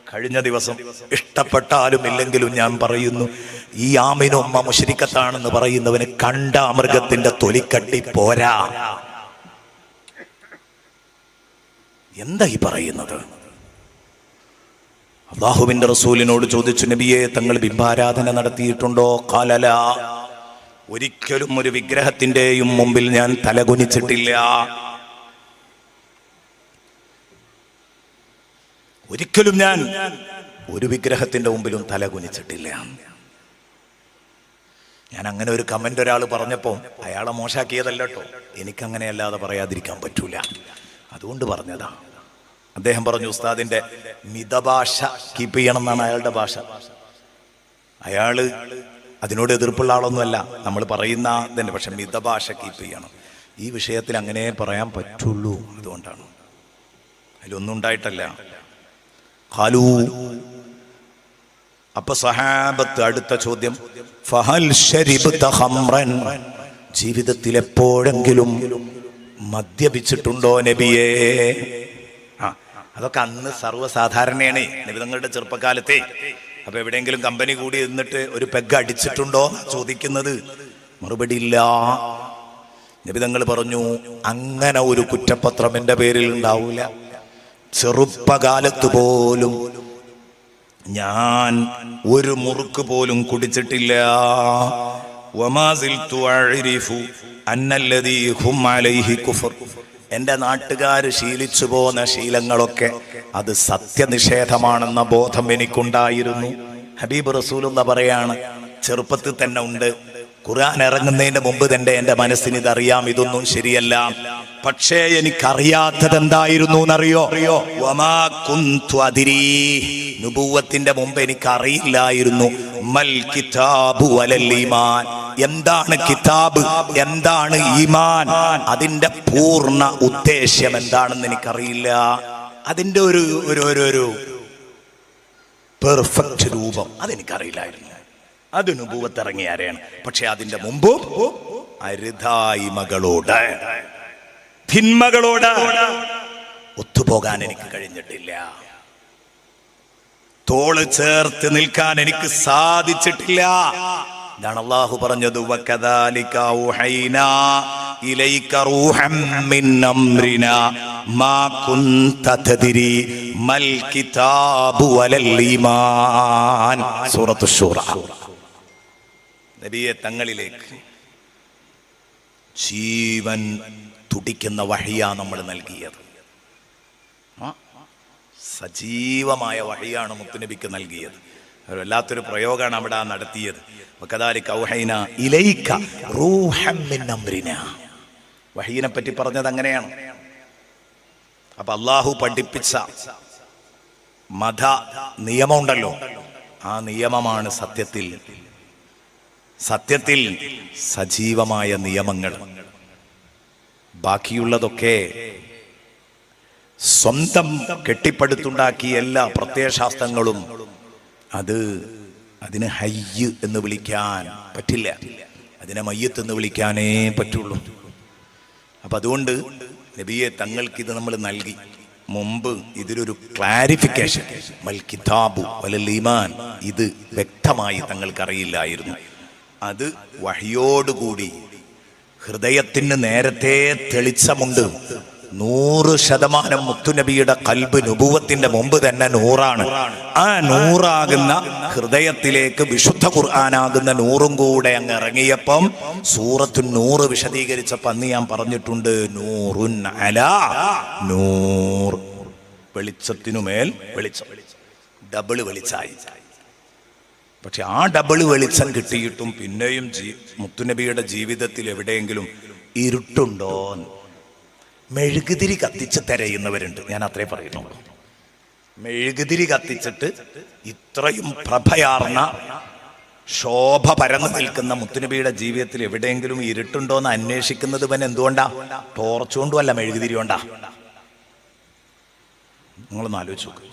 കഴിഞ്ഞ ദിവസം ഇഷ്ടപ്പെട്ടാലും ഇല്ലെങ്കിലും ഞാൻ പറയുന്നു, ഈ ആമിനുമ്മ മുശ്രിക്കത്താണെന്ന് പറയുന്നവന് കണ്ടാമൃഗത്തിന്റെ തൊലിക്കട്ടി പോരാ. എന്താ ഈ പറയുന്നത്? അല്ലാഹുവിന്റെ റസൂലിനോട് ചോദിച്ചു, നബിയെ തങ്ങൾ ബിംബാരാധന നടത്തിയിട്ടുണ്ടോ? ഖാലല, ഒരിക്കലും ഒരു വിഗ്രഹത്തിന്റെയും മുമ്പിൽ ഞാൻ തലകുനിച്ചിട്ടില്ല. ഒരിക്കലും ഞാൻ ഒരു വിഗ്രഹത്തിന്റെ മുമ്പിലും തലകുനിച്ചിട്ടില്ല. ഞാൻ അങ്ങനെ ഒരു കമന്റ് ഒരാൾ പറഞ്ഞപ്പോ അയാളെ മോശാക്കിയതല്ല കേട്ടോ, എനിക്കങ്ങനെ അല്ലാതെ പറയാതിരിക്കാൻ പറ്റൂല, അതുകൊണ്ട് പറഞ്ഞതാ. അദ്ദേഹം പറഞ്ഞു ഉസ്താദിന്റെ മിതഭാഷ കീപ്പ് ചെയ്യണം എന്നാണ് അയാളുടെ ഭാഷ. അയാള് അതിനോട് എതിർപ്പുള്ള ആളൊന്നുമല്ല, നമ്മൾ പറയുന്ന തന്നെ, പക്ഷെ മിതഭാഷ കീപ്പ് ചെയ്യണം. ഈ വിഷയത്തിൽ അങ്ങനെ പറയാൻ പറ്റുള്ളൂ, അതുകൊണ്ടാണ്. അതിലൊന്നും ഉണ്ടായിട്ടല്ല. ഖാലൂ, അപ്പൊ സഹാബത്ത് അടുത്ത ചോദ്യം, ഫഹൽ ശരിബ്ത ഖംറൻ, ജീവിതത്തിൽ എപ്പോഴെങ്കിലും മദ്യപിച്ചിട്ടുണ്ടോ നബിയേ? അതൊക്കെ അന്ന് സർവ്വസാധാരണയാണ് നബി തങ്ങളുടെ ചെറുപ്പകാലത്തെ. അപ്പൊ എവിടെയെങ്കിലും കമ്പനി കൂടി എന്നിട്ട് ഒരു പെഗ് അടിച്ചിട്ടുണ്ടോ ചോദിക്കുന്നത്. മറുപടി ഇല്ല. നബി തങ്ങൾ പറഞ്ഞു, അങ്ങനെ ഒരു കുറ്റപത്രം എന്റെ പേരിൽ ഉണ്ടാവൂല. ചെറുപ്പകാലത്ത് പോലും ഞാൻ ഒരു മുറുക്ക് പോലും കുടിച്ചിട്ടില്ല. വമാ സിൽതു അഅരിഫു അന്നല്ലദീ ഹും അലൈഹി കുഫർ. എന്റെ നാട്ടുകാർ ശീലിച്ചു പോന്ന ശീലങ്ങളൊക്കെ അത് സത്യനിഷേധമാണെന്ന ബോധം എനിക്കുണ്ടായിരുന്നു. ഹബീബ് റസൂലുള്ള പറയാണ്, ചെറുപ്പത്തിൽ തന്നെ ഉണ്ട്. ഖുർആൻ ഇറങ്ങുന്നതിന്റെ മുമ്പ് തന്നെ എന്റെ മനസ്സിന് ഇതറിയാം, ഇതൊന്നും ശരിയല്ല. പക്ഷേ എനിക്കറിയാത്തത് എന്തായിരുന്നു എന്നറിയോ? വമാ കുന്തു അദ്രീ, നുബുവത്തിന്റെ മുമ്പ് എനിക്കറിയില്ലായിരുന്നു മൽ കിതാബു വലൽ ഈമാൻ, എന്താണ് കിതാബ്, എന്താണ് ഈമാൻ, അതിന്റെ പൂർണ്ണ ഉദ്ദേശ്യം എന്താണെന്ന് എനിക്കറിയില്ല. അതിന്റെ ഒരു പെർഫെക്റ്റ് രൂപം അതെനിക്കറിയില്ലായിരുന്നു. അത് നുബുവത്ത് ഇറങ്ങിയ ആരെയാണ്. പക്ഷെ അതിന്റെ മുമ്പും അരുതായ്മകളോട്, തിന്മകളോട് ഒത്തുപോകാൻ എനിക്ക് കഴിഞ്ഞിട്ടില്ല. തോള് ചേർത്ത് നിൽക്കാൻ എനിക്ക് സാധിച്ചിട്ടില്ല. ഇതാണ് അല്ലാഹു പറഞ്ഞത്, വകദാലിക ഔഹൈനാ ഇലൈക റൂഹം മിൻ അംരിനാ മാ കുന്ത തദ്രി മൽ കിതാബു വലൽ ഈമാൻ. സൂറത്തു ശൂറ. നബിയെ തങ്ങളിലേക്ക് ജീവൻ തുടിക്കുന്ന വഹിയാ നമ്മൾ നൽകിയത്. സജീവമായ വഹിയാണ് മുത്തുനബിക്ക് നൽകിയത്. വല്ലാത്തൊരു പ്രയോഗമാണ് അവിടെ നടത്തിയത്. വകദാലിക ഔഹൈനാ ഇലൈക റൂഹം മിൻ അംരിനാ. വഹീനെ പറ്റി പറഞ്ഞത് അങ്ങനെയാണ്. അപ്പൊ അല്ലാഹു പഠിപ്പിച്ച മത നിയമമുണ്ടല്ലോ, ആ നിയമമാണ് സത്യത്തിൽ സജീവമായ നിയമങ്ങൾ. ബാക്കിയുള്ളതൊക്കെ സ്വന്തം കെട്ടിപ്പടുത്തുണ്ടാക്കിയ എല്ലാ പ്രത്യയശാസ്ത്രങ്ങളും അതിന് ഹയ്യ് എന്ന് വിളിക്കാൻ പറ്റില്ല, അതിനെ മയ്യത്ത് എന്ന് വിളിക്കാനേ പറ്റുള്ളൂ. അപ്പൊ അതുകൊണ്ട് നബിയെ തങ്ങൾക്ക് ഇത് നമ്മൾ നൽകി. മുമ്പ് ഇതിലൊരു ക്ലാരിഫിക്കേഷൻ, മൽ കിതാബു വലൽ ഈമാൻ, ഇത് വ്യക്തമായി തങ്ങൾക്കറിയില്ലായിരുന്നു. അത് വഹിയോടുകൂടി ഹൃദയത്തിന് നേരത്തെ തെളിച്ചമുണ്ട്. 100% മുത്തുനബിയുടെ കൽബ് നുബുവത്തിന്റെ മുമ്പ് തന്നെ നൂറാണ്. ആ നൂറാകുന്ന ഹൃദയത്തിലേക്ക് വിശുദ്ധ ഖുർആനാകുന്ന നൂറും കൂടെ അങ്ങ് ഇറങ്ങിയപ്പം സൂറത്തു നൂറ് വിശദീകരിച്ചപ്പോൾ അന്ന് ഞാൻ പറഞ്ഞിട്ടുണ്ട്, നൂറുൻ അലാ നൂർ, വെളിച്ചത്തിനുമേൽ വെളിച്ചം, ഡബിൾ വെളിച്ചായി. പക്ഷെ ആ ഡബിൾ വെളിച്ചം കിട്ടിയിട്ടും പിന്നെയും മുത്തുനബിയുടെ ജീവിതത്തിൽ എവിടെയെങ്കിലും ഇരുട്ടുണ്ടോ? മെഴുകുതിരി കത്തിച്ച് തിരയുന്നവരുണ്ട്, ഞാൻ അത്രേ പറയുന്നുള്ളൂ. മെഴുകുതിരി കത്തിച്ചിട്ട് ഇത്രയും പ്രഭയാർന്ന ശോഭ പരന്നു നിൽക്കുന്ന മുത്തുനബിയുടെ ജീവിതത്തിൽ എവിടെയെങ്കിലും ഇരുട്ടുണ്ടോന്ന് അന്വേഷിക്കുന്നത് ഇവൻ എന്തുകൊണ്ടാ? ടോർച്ച് കൊണ്ടും അല്ല, മെഴുകുതിരി കൊണ്ടാ. നിങ്ങളൊന്ന് ആലോചിച്ചു നോക്ക്.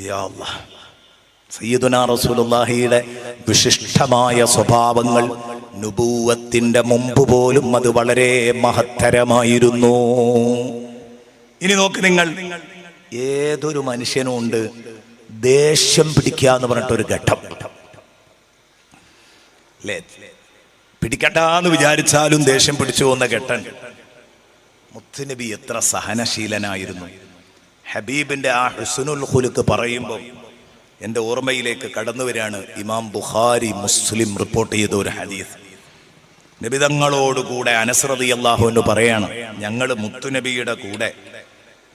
യാ അല്ലാഹ്, സയ്യിദുനാ റസൂലുള്ളാഹിയുടെ വിശിഷ്ടമായ സ്വഭാവങ്ങൾ നുബൂവത്തിന്റെ മുമ്പ് പോലും അത് വളരെ മഹത്തരമായിരുന്നു. ഇനി നോക്ക് നിങ്ങൾ, ഏതൊരു മനുഷ്യനും ഉണ്ട് ദേഷ്യം പിടിക്കുക എന്ന് പറഞ്ഞിട്ടൊരു ഘട്ടം അല്ലേ? പിടിക്കട്ടാന്ന് വിചാരിച്ചാലും ദേഷ്യം പിടിച്ചു പോകുന്ന ഘട്ടം. മുത്തുനബി എത്ര സഹനശീലനായിരുന്നു. ഹബീബിന്റെ ആ ഹുസ്നുൽ ഖുലുഖ് പറയുമ്പോൾ എൻ്റെ ഓർമ്മയിലേക്ക് കടന്നു വരികയാണ് ഇമാം ബുഖാരി മുസ്ലിം റിപ്പോർട്ട് ചെയ്ത ഒരു ഹദീസ്. നബിതങ്ങളോടുകൂടെ അനസ് റളിയല്ലാഹു അൻഹു പറയാണ്, ഞങ്ങൾ മുത്തുനബിയുടെ കൂടെ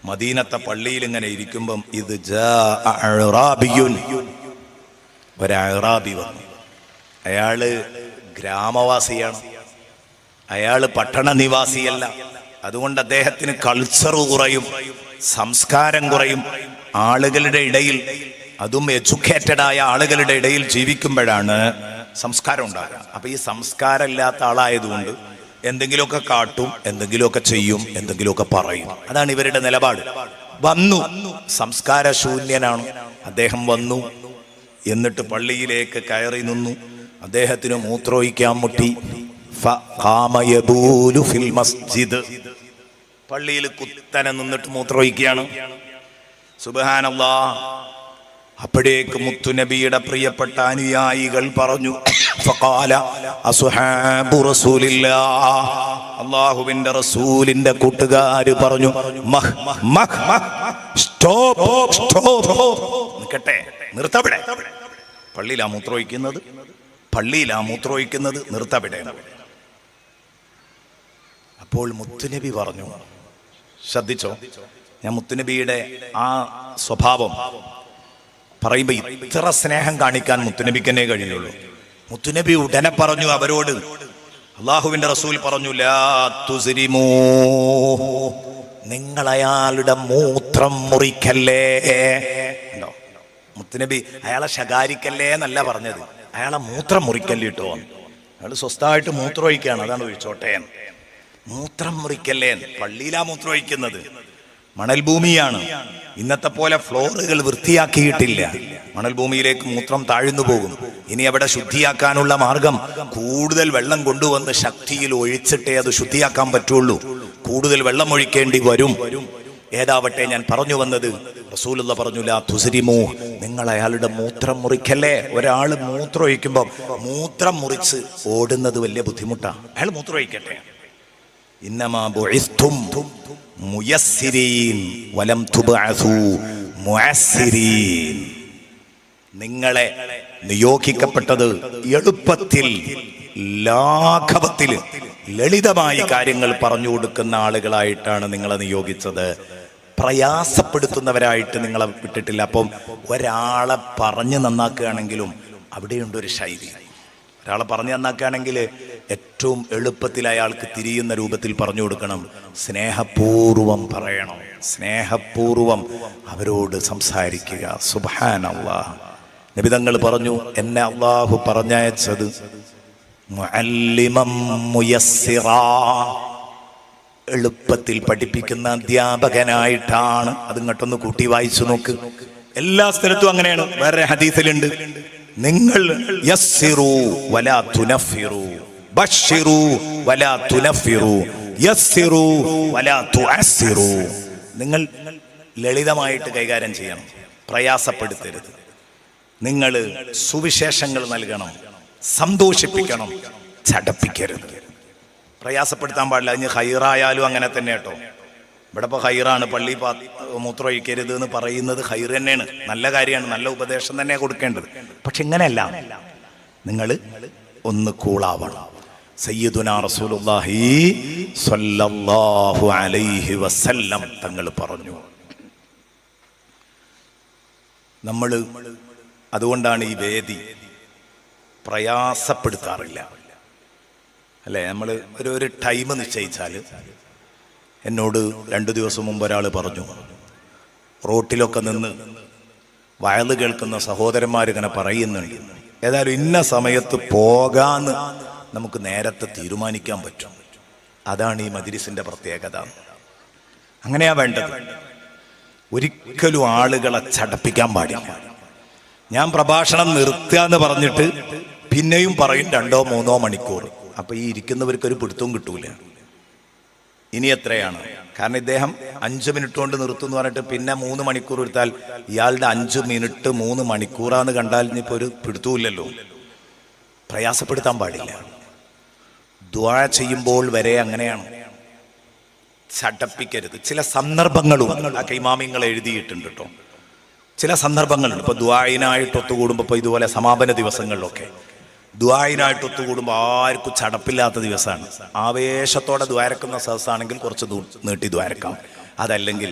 മദീനത്തെ പള്ളിയിൽ ഇങ്ങനെ ഇരിക്കുമ്പം ഇത് ഒരു അഅ്റാബി വന്നു. അയാള് ഗ്രാമവാസിയാണ്, അയാള് പട്ടണ നിവാസിയല്ല. അതുകൊണ്ട് അദ്ദേഹത്തിന് കൾച്ചർ കുറയും, സംസ്കാരം കുറയും. ആളുകളുടെ ഇടയിൽ, അതും എഡ്യൂക്കേറ്റഡ് ആയ ആളുകളുടെ ഇടയിൽ ജീവിക്കുമ്പോഴാണ് സംസ്കാരം ഉണ്ടാകുക. അപ്പൊ ഈ സംസ്കാരം ഇല്ലാത്ത ആളായതുകൊണ്ട് എന്തെങ്കിലുമൊക്കെ കാട്ടും, എന്തെങ്കിലുമൊക്കെ ചെയ്യും, എന്തെങ്കിലുമൊക്കെ പറയും. അതാണ് ഇവരുടെ നിലപാട്. വന്നു, സംസ്കാരശൂന്യനാണ് അദ്ദേഹം. വന്നു, എന്നിട്ട് പള്ളിയിലേക്ക് കയറി നിന്നു. അദ്ദേഹത്തിന് മൂത്രമൊഴിക്കാൻ മുട്ടി. പള്ളിയിൽ കുത്തനെ നിന്നിട്ട് മൂത്രമൊഴിക്കുകയാണ്. സുബ്ഹാനല്ലാഹ്. അപ്പോഴേക്ക് മുത്തുനബിയുടെ പ്രിയപ്പെട്ട അനുയായികൾ പറഞ്ഞു, ഫഖാല അസ്ഹാബു റസൂലില്ലാഹ്, അല്ലാഹുവിന്റെ റസൂലിന്റെ കൂട്ടുകാര് പറഞ്ഞു, മഹ് മഹ് മഹ്, സ്റ്റോപ്പ് സ്റ്റോപ്പ്, നിൽക്കട്ടെ, നിർത്തവിടെ. പള്ളിയിലാ മൂത്രമൊഴിക്കുന്നത്, പള്ളിയിലാ മൂത്രമൊഴിക്കുന്നത്, നിർത്തവിടെ. അപ്പോൾ മുത്തുനബി പറഞ്ഞു, ശ്രദ്ധിച്ചോ, ഞാൻ മുത്തുനബിയുടെ ആ സ്വഭാവം പറയുമ്പോ ഇത്ര സ്നേഹം കാണിക്കാൻ മുത്തുനബിക്ക് തന്നെ കഴിയുള്ളൂ. മുത്തുനബി ഉടനെ പറഞ്ഞു അവരോട്, അള്ളാഹുവിന്റെ റസൂൽ പറഞ്ഞു, ലാ തുസ്രിമൂ, നിങ്ങൾ അയാളുടെ മൂത്രം മുറിക്കല്ലേ. ഉണ്ടോ? മുത്തുനബി അയാളെ ശകാരിക്കല്ലേ എന്നല്ല പറഞ്ഞത്, അയാളെ മൂത്രം മുറിക്കല്ലേ കേട്ടോ. അയാൾ സ്വസ്ഥമായിട്ട് മൂത്രം ഒഴിക്കുകയാണ്, അതാണ് ഒഴിച്ചോട്ടെ. മൂത്രം മുറിക്കല്ലേ. പള്ളിയിലാ മൂത്രം ഒഴിക്കുന്നത്, മണൽ ഭൂമിയാണ്. ഇന്നത്തെ പോലെ ഫ്ലോറുകൾ വൃത്തിയാക്കിയിട്ടില്ല. മണൽ ഭൂമിയിലേക്ക് മൂത്രം താഴ്ന്നു പോകും. ഇനി അവിടെ ശുദ്ധിയാക്കാനുള്ള മാർഗം കൂടുതൽ വെള്ളം കൊണ്ടുവന്ന് ശക്തിയിൽ ഒഴിച്ചിട്ടേ അത് ശുദ്ധിയാക്കാൻ പറ്റുള്ളൂ. കൂടുതൽ വെള്ളം ഒഴിക്കേണ്ടി വരും. ഏതാവട്ടെ, ഞാൻ പറഞ്ഞു വന്നത്, റസൂലുള്ള പറഞ്ഞു, ലാ തുസ്രിമൂ, നിങ്ങൾ അയാളുടെ മൂത്രം മുറിക്കല്ലേ. ഒരാൾ മൂത്രം ഒഴിക്കുമ്പോൾ മൂത്രം മുറിച്ച് ഓടുന്നത് വലിയ ബുദ്ധിമുട്ടാണ്. അയാൾ മൂത്രം ഒഴിക്കട്ടെ. ഇന്നമാ ബുഇസ്തും മുയസ്സിരീൻ വലം തുബഅസൂ മുഅസ്സിരീൻ, നിങ്ങളെ നിയോഗിക്കപ്പെട്ടത് എളുപ്പത്തിൽ, ലാഘവത്തിൽ, ലളിതമായി കാര്യങ്ങൾ പറഞ്ഞു കൊടുക്കുന്ന ആളുകളായിട്ടാണ് നിങ്ങളെ നിയോഗിച്ചത്. പ്രയാസപ്പെടുത്തുന്നവരായിട്ട് നിങ്ങളെ വിട്ടിട്ടില്ല. അപ്പം ഒരാളെ പറഞ്ഞു നന്നാക്കുകയാണെങ്കിലും അവിടെയുണ്ടൊരു ശൈലി. ഒരാളെ പറഞ്ഞു നന്നാക്കുകയാണെങ്കിൽ ഏറ്റവും എളുപ്പത്തിൽ അയാൾക്ക് തിരിയുന്ന രൂപത്തിൽ പറഞ്ഞു കൊടുക്കണം. സ്നേഹപൂർവം പറയണം, സ്നേഹപൂർവം അവരോട് സംസാരിക്കുക. സുബ്ഹാനല്ലാഹ്. നബിതങ്ങൾ പറഞ്ഞു, എന്നെ അല്ലാഹു പറഞ്ഞയച്ചത് മുഅല്ലിമം മുയസ്സിറാ, എളുപ്പത്തിൽ പഠിപ്പിക്കുന്ന അധ്യാപകനായിട്ടാണ്. അത് ഇങ്ങോട്ടൊന്ന് കൂട്ടി വായിച്ചു നോക്ക്. എല്ലാ സ്ഥലത്തും അങ്ങനെയാണ്. വേറെ ഹദീസിലുണ്ട്, നിങ്ങൾ യസ്സിറു വലാ തുനഫിറു, ബശ്ശിറു വലാ തുനഫിറു, യസ്സിറു വലാ തുഅസ്സിറു. നിങ്ങൾ ലളിതമായിട്ട് കൈകാര്യം ചെയ്യണം, പ്രയാസപ്പെടുത്തരുത്. നിങ്ങൾ സുവിശേഷങ്ങൾ നൽകണം, സന്തോഷിപ്പിക്കണം, ചടപ്പിക്കരുത്. പ്രയാസപ്പെടുത്താൻ പാടില്ല. അതിന് ഹൈറായാലും അങ്ങനെ തന്നെ കേട്ടോ. ഇവിടെ ഇപ്പോൾ ഹൈറാണ്, പള്ളി മൂത്രമൊഴിക്കരുത് എന്ന് പറയുന്നത് ഹൈർ തന്നെയാണ്, നല്ല കാര്യമാണ്, നല്ല ഉപദേശം തന്നെയാണ് കൊടുക്കേണ്ടത്. പക്ഷെ ഇങ്ങനെയല്ല, നിങ്ങൾ ഒന്ന് കൂളാവണം. സയ്യിദുനാ റസൂലുള്ളാഹി സ്വല്ലല്ലാഹു അലൈഹി വസല്ലം തങ്ങൾ പറഞ്ഞു. നമ്മൾ അതുകൊണ്ടാണ് ഈ വേദി പ്രയാസപ്പെടുത്താറില്ല, അല്ലേ? നമ്മൾ ഒരു ടൈം നിശ്ചയിച്ചാൽ, എന്നോട് 2 ദിവസം മുമ്പ് ഒരാൾ പറഞ്ഞു, റോട്ടിലൊക്കെ നിന്ന് വയല് കേൾക്കുന്ന സഹോദരന്മാരിങ്ങനെ പറയുന്നുണ്ട്. ഏതായാലും ഇന്ന സമയത്ത് പോകാന്ന് നമുക്ക് നേരത്തെ തീരുമാനിക്കാൻ പറ്റും. അതാണ് ഈ മജ്‌ലിസിന്റെ പ്രത്യേകത. അങ്ങനെയാ വേണ്ടത്. ഒരിക്കലും ആളുകളെ ചടപ്പിക്കാൻ പാടില്ല. ഞാൻ പ്രഭാഷണം നിർത്തുക എന്ന് പറഞ്ഞിട്ട് പിന്നെയും പറയും 2-3 മണിക്കൂർ. അപ്പൊ ഈ ഇരിക്കുന്നവർക്കൊരു പിടുത്തവും കിട്ടൂല. ഇനി എത്രയാണ്? കാരണം ഇദ്ദേഹം 5 മിനിറ്റ് കൊണ്ട് നിർത്തും എന്ന് പറഞ്ഞിട്ട് പിന്നെ 3 മണിക്കൂർ എടുത്താൽ ഇയാളുടെ 5 മിനിറ്റ് 3 മണിക്കൂറാന്ന് കണ്ടാൽ ഇനിയിപ്പോ ഒരു പിടുത്തമില്ലല്ലോ. പ്രയാസപ്പെടുത്താൻ പാടില്ല. ദുആ ചെയ്യുമ്പോൾ വരെ അങ്ങനെയാണ്, ചടപ്പിക്കരുത്. ചില സന്ദർഭങ്ങളും ഇമാമിങ്ങൾ എഴുതിയിട്ടുണ്ട് കേട്ടോ. ചില സന്ദർഭങ്ങളുണ്ട്. ഇപ്പൊ ദുആയിനായിട്ട് ഒത്തുകൂടുമ്പോൾ, ഇപ്പൊ ഇതുപോലെ സമാപന ദിവസങ്ങളിലൊക്കെ ദുആയിനായിട്ട് ഒത്തുകൂടുമ്പോൾ ആർക്കും ചടപ്പില്ലാത്ത ദിവസമാണ്. ആവേശത്തോടെ ദ്വാരക്കുന്ന സദസ്സാണെങ്കിൽ കുറച്ച് നീട്ടി ദ്വാരക്കാം. അതല്ലെങ്കിൽ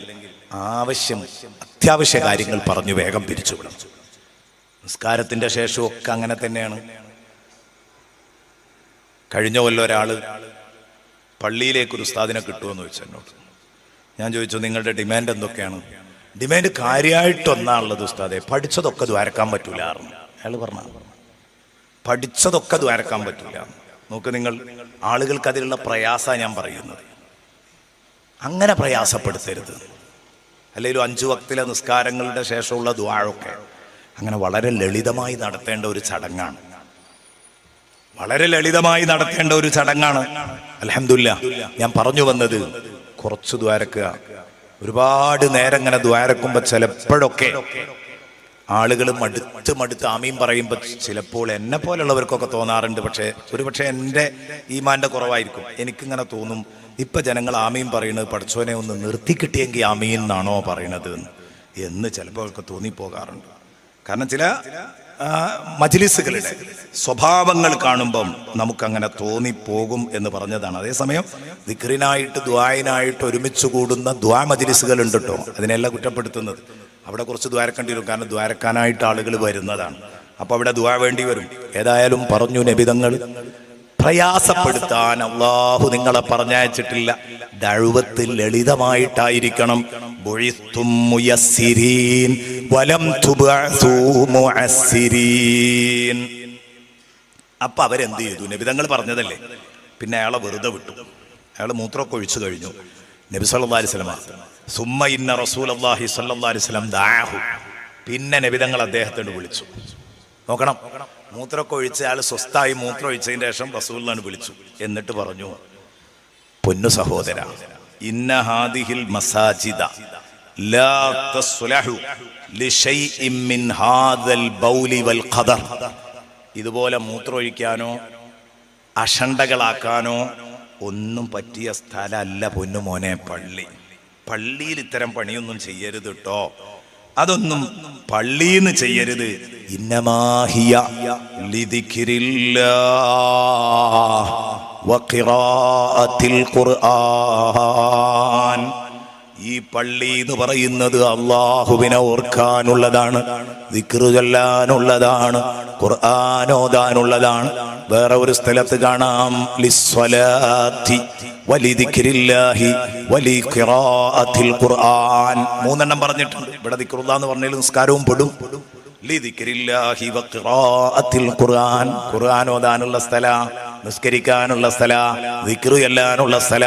അത്യാവശ്യ കാര്യങ്ങൾ പറഞ്ഞു വേഗം പിരിച്ചുവിടണം. നിസ്കാരത്തിന്റെ ശേഷമൊക്കെ അങ്ങനെ തന്നെയാണ്. കഴിഞ്ഞ കൊല്ലം ഒരാള് പള്ളിയിലേക്കൊരു ഉസ്താദിനെ കിട്ടുമെന്ന് ചോദിച്ചു എന്നോട്. ഞാൻ ചോദിച്ചു, നിങ്ങളുടെ ഡിമാൻഡ് എന്തൊക്കെയാണ്? ഡിമാൻഡ് കാര്യമായിട്ടൊന്നാണുള്ളത് ഉസ്താദെ, പഠിച്ചതൊക്കെ ദ്വാരക്കാൻ പറ്റൂല. അയാൾ പറഞ്ഞ പഠിച്ചതൊക്കെ ദ്വാരക്കാൻ പറ്റൂല. നോക്ക്, നിങ്ങൾ ആളുകൾക്ക് അതിലുള്ള പ്രയാസമാണ് ഞാൻ പറയുന്നത്. അങ്ങനെ പ്രയാസപ്പെടുത്തരുത്. അല്ലെങ്കിൽ 5 വക്തിലെ നിസ്കാരങ്ങളുടെ ശേഷമുള്ള ദുആയൊക്കെ അങ്ങനെ വളരെ ലളിതമായി നടത്തേണ്ട ഒരു ചടങ്ങാണ്. വളരെ ലളിതമായി നടത്തേണ്ട ഒരു ചടങ്ങാണ്. അൽഹംദുലില്ലാഹ്, ഞാൻ പറഞ്ഞു വന്നത് കുറച്ച് ദ്വാരക്കുക. ഒരുപാട് നേരം ഇങ്ങനെ ദ്വാരക്കുമ്പോ ചിലപ്പോഴൊക്കെ ആളുകൾ മടുത്ത് ആമീൻ പറയുമ്പോൾ ചിലപ്പോൾ എന്നെ പോലുള്ളവർക്കൊക്കെ തോന്നാറുണ്ട്. പക്ഷേ എൻ്റെ ഈമാന്റെ കുറവായിരിക്കും. എനിക്കിങ്ങനെ തോന്നും, ഇപ്പൊ ജനങ്ങൾ ആമീൻ പറയുന്നത് പഠിച്ചോനെ ഒന്ന് നിർത്തി കിട്ടിയെങ്കിൽ ആമീൻ എന്നാണോ പറയണത് എന്ന് ചിലപ്പോൾ തോന്നിപ്പോകാറുണ്ട്. കാരണം ചില മജ്‌ലിസുകളുടെ സ്വഭാവങ്ങൾ കാണുമ്പം നമുക്കങ്ങനെ തോന്നിപ്പോകും എന്ന് പറഞ്ഞതാണ്. അതേസമയം ദിക്റിനായിട്ട് ദുആയിനായിട്ട് ഒരുമിച്ച് കൂടുന്ന ദുആ മജ്‌ലിസുകൾ ഉണ്ട് കേട്ടോ. അതിനെല്ലാം കുറ്റപ്പെടുത്തുന്നത്. അവിടെ കുറച്ച് ദ്വാരക്കേണ്ടി വരും. കാരണം ദ്വാരക്കാനായിട്ട് ആളുകൾ വരുന്നതാണ്. അപ്പൊ അവിടെ ദുആ വേണ്ടി വരും. ഏതായാലും പറഞ്ഞു നബിതങ്ങൾ, പ്രയാസപ്പെടുത്താൻ അല്ലാഹു നിങ്ങളെ പറഞ്ഞയച്ചിട്ടില്ല. ദഅവത്ത് ലളിതമായിട്ടായിരിക്കണം. ബുഇസ്തും മുയസ്സിരീൻ വലം തുബഅസൂ മുഅസ്സിരീൻ. അപ്പൊ അവരെന്ത് ചെയ്തു? നബിതങ്ങൾ പറഞ്ഞതല്ലേ. പിന്നെ അയാളെ വെറുതെ വിട്ടു. അയാൾ മൂത്രമൊക്കെ ഒഴിച്ചു കഴിഞ്ഞു. നബി സല്ലല്ലാഹു അലൈഹി വസല്ലം സുമ്മ ഇന്ന റസൂലുള്ളാഹി സ്വല്ലല്ലാഹു അലൈഹി വസല്ലം ദഅഹു. പിന്നെ നബിതങ്ങൾ അദ്ദേഹത്തോട് വിളിച്ചു. നോക്കണം, മൂത്രമൊക്കെ ഒഴിച്ച ആൾ സ്വസ്ഥായി മൂത്രം ഒഴിച്ചതിന് ശേഷം റസൂലുള്ളാഹിനെ വിളിച്ചു. എന്നിട്ട് പറഞ്ഞു, പൊന്നു സഹോദര, ഇന്ന ഹാദിഹിൽ മസാജിദ ലാ തസ്ലഹു ലിശൈഇൻ മിൻ ഹാദൽ ബൗലി വൽ ഖദർ. ഇതുപോലെ മൂത്രമൊഴിക്കാനോ അഷണ്ടകളാക്കാനോ ഒന്നും പറ്റിയ സ്ഥലമല്ല പൊന്നു മോനെ പള്ളി. പള്ളിയിൽ ഇത്തരം പണിയൊന്നും ചെയ്യരുത് കേട്ടോ. അതൊന്നും പള്ളിന്ന് ചെയ്യരുത്. ഇന്നമാഹിയ ലിദിക്രില്ലാഹ് വഖിറാഅത്തിൽ ഖുർആൻ. ഈ പള്ളി എന്ന് പറയുന്നത് അല്ലാഹുവിനെ ഓർക്കാനുള്ളതാണ്, ദിക്റ് ചൊല്ലാനുള്ളതാണ്, ഖുർആൻ ഓതാനുള്ളതാണ്. വേറെ ഒരു സ്ഥലത്ത് കാണാം ലിസ്വലാത്തി വലിദിക്രില്ലാഹി വലിഖിറാഅത്തിൽ ഖുർആൻ. 3 പറഞ്ഞിട്ടുണ്ട്. ഇവിടെ ദിക്റുല്ലാഹ് എന്ന് പറഞ്ഞാൽ നിസ്കാരവും പെടും. ലിദിക്രില്ലാഹി വഖിറാഅത്തിൽ ഖുർആൻ, ഖുർആൻ ഓതാനുള്ള സ്ഥല, നിസ്കരിക്കാനുള്ള സ്ഥല, ദിക്റ് ചൊല്ലാനുള്ള സ്ഥല.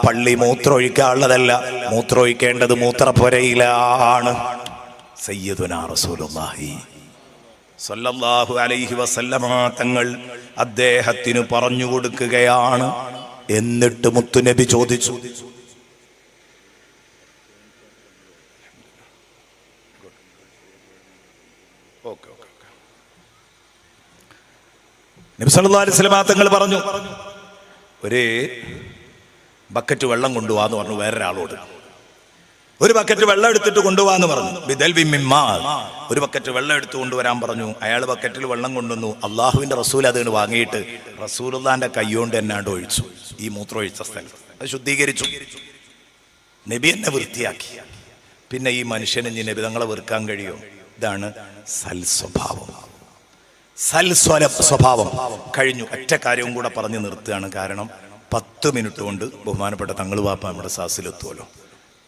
പള്ളി മൂത്രമൊഴിക്കാനുള്ളതല്ല. മൂത്രമൊഴിക്കേണ്ടത് മൂത്രപ്പുരയിലാണ്. സയ്യിദുനാ റസൂലുള്ളാഹി സ്വല്ലല്ലാഹു അലൈഹി വസല്ലമ തങ്ങൾ അദ്ദേഹത്തിന് പറഞ്ഞു കൊടുക്കുകയാണ്. എന്നിട്ട് മുത്തുനബി ചോദിച്ചു, നബി സല്ലല്ലാഹു അലൈഹി വസല്ലമ തങ്ങൾ പറഞ്ഞു, ഒരു ബക്കറ്റ് വെള്ളം കൊണ്ടുപോവാന്ന് പറഞ്ഞു വേറൊരാളോട്. ഒരു ബക്കറ്റ് വെള്ളം എടുത്തിട്ട് കൊണ്ടുപോവാന്ന് പറഞ്ഞു. ബിദൽബി മിമ്മാ, ഒരു ബക്കറ്റ് വെള്ളം എടുത്തു കൊണ്ടുവരാൻ പറഞ്ഞു. അയാൾ ബക്കറ്റിൽ വെള്ളം കൊണ്ടുവന്നു. അള്ളാഹുവിന്റെ റസൂൽ അതിന് വാങ്ങിയിട്ട് റസൂലുള്ളാന്റെ കൈകൊണ്ട് എന്നാണ്ട് ഒഴിച്ചു. ഈ മൂത്രമൊഴിച്ച സ്ഥലം അത് ശുദ്ധീകരിച്ചു. നബി എന്നെ വൃത്തിയാക്കി. പിന്നെ ഈ മനുഷ്യന് ഇനി നബി തങ്ങളെ വെറുക്കാൻ കഴിയോ? ഇതാണ് സൽസ്വഭാവം. സ്വഭാവം കഴിഞ്ഞു. ഒറ്റ കാര്യവും കൂടെ പറഞ്ഞു നിർത്തുകയാണ്. കാരണം 10 മിനിറ്റ് കൊണ്ട് ബഹുമാനപ്പെട്ട തങ്ങൾ വാപ്പ നമ്മുടെ സാസിലെത്തുമല്ലോ.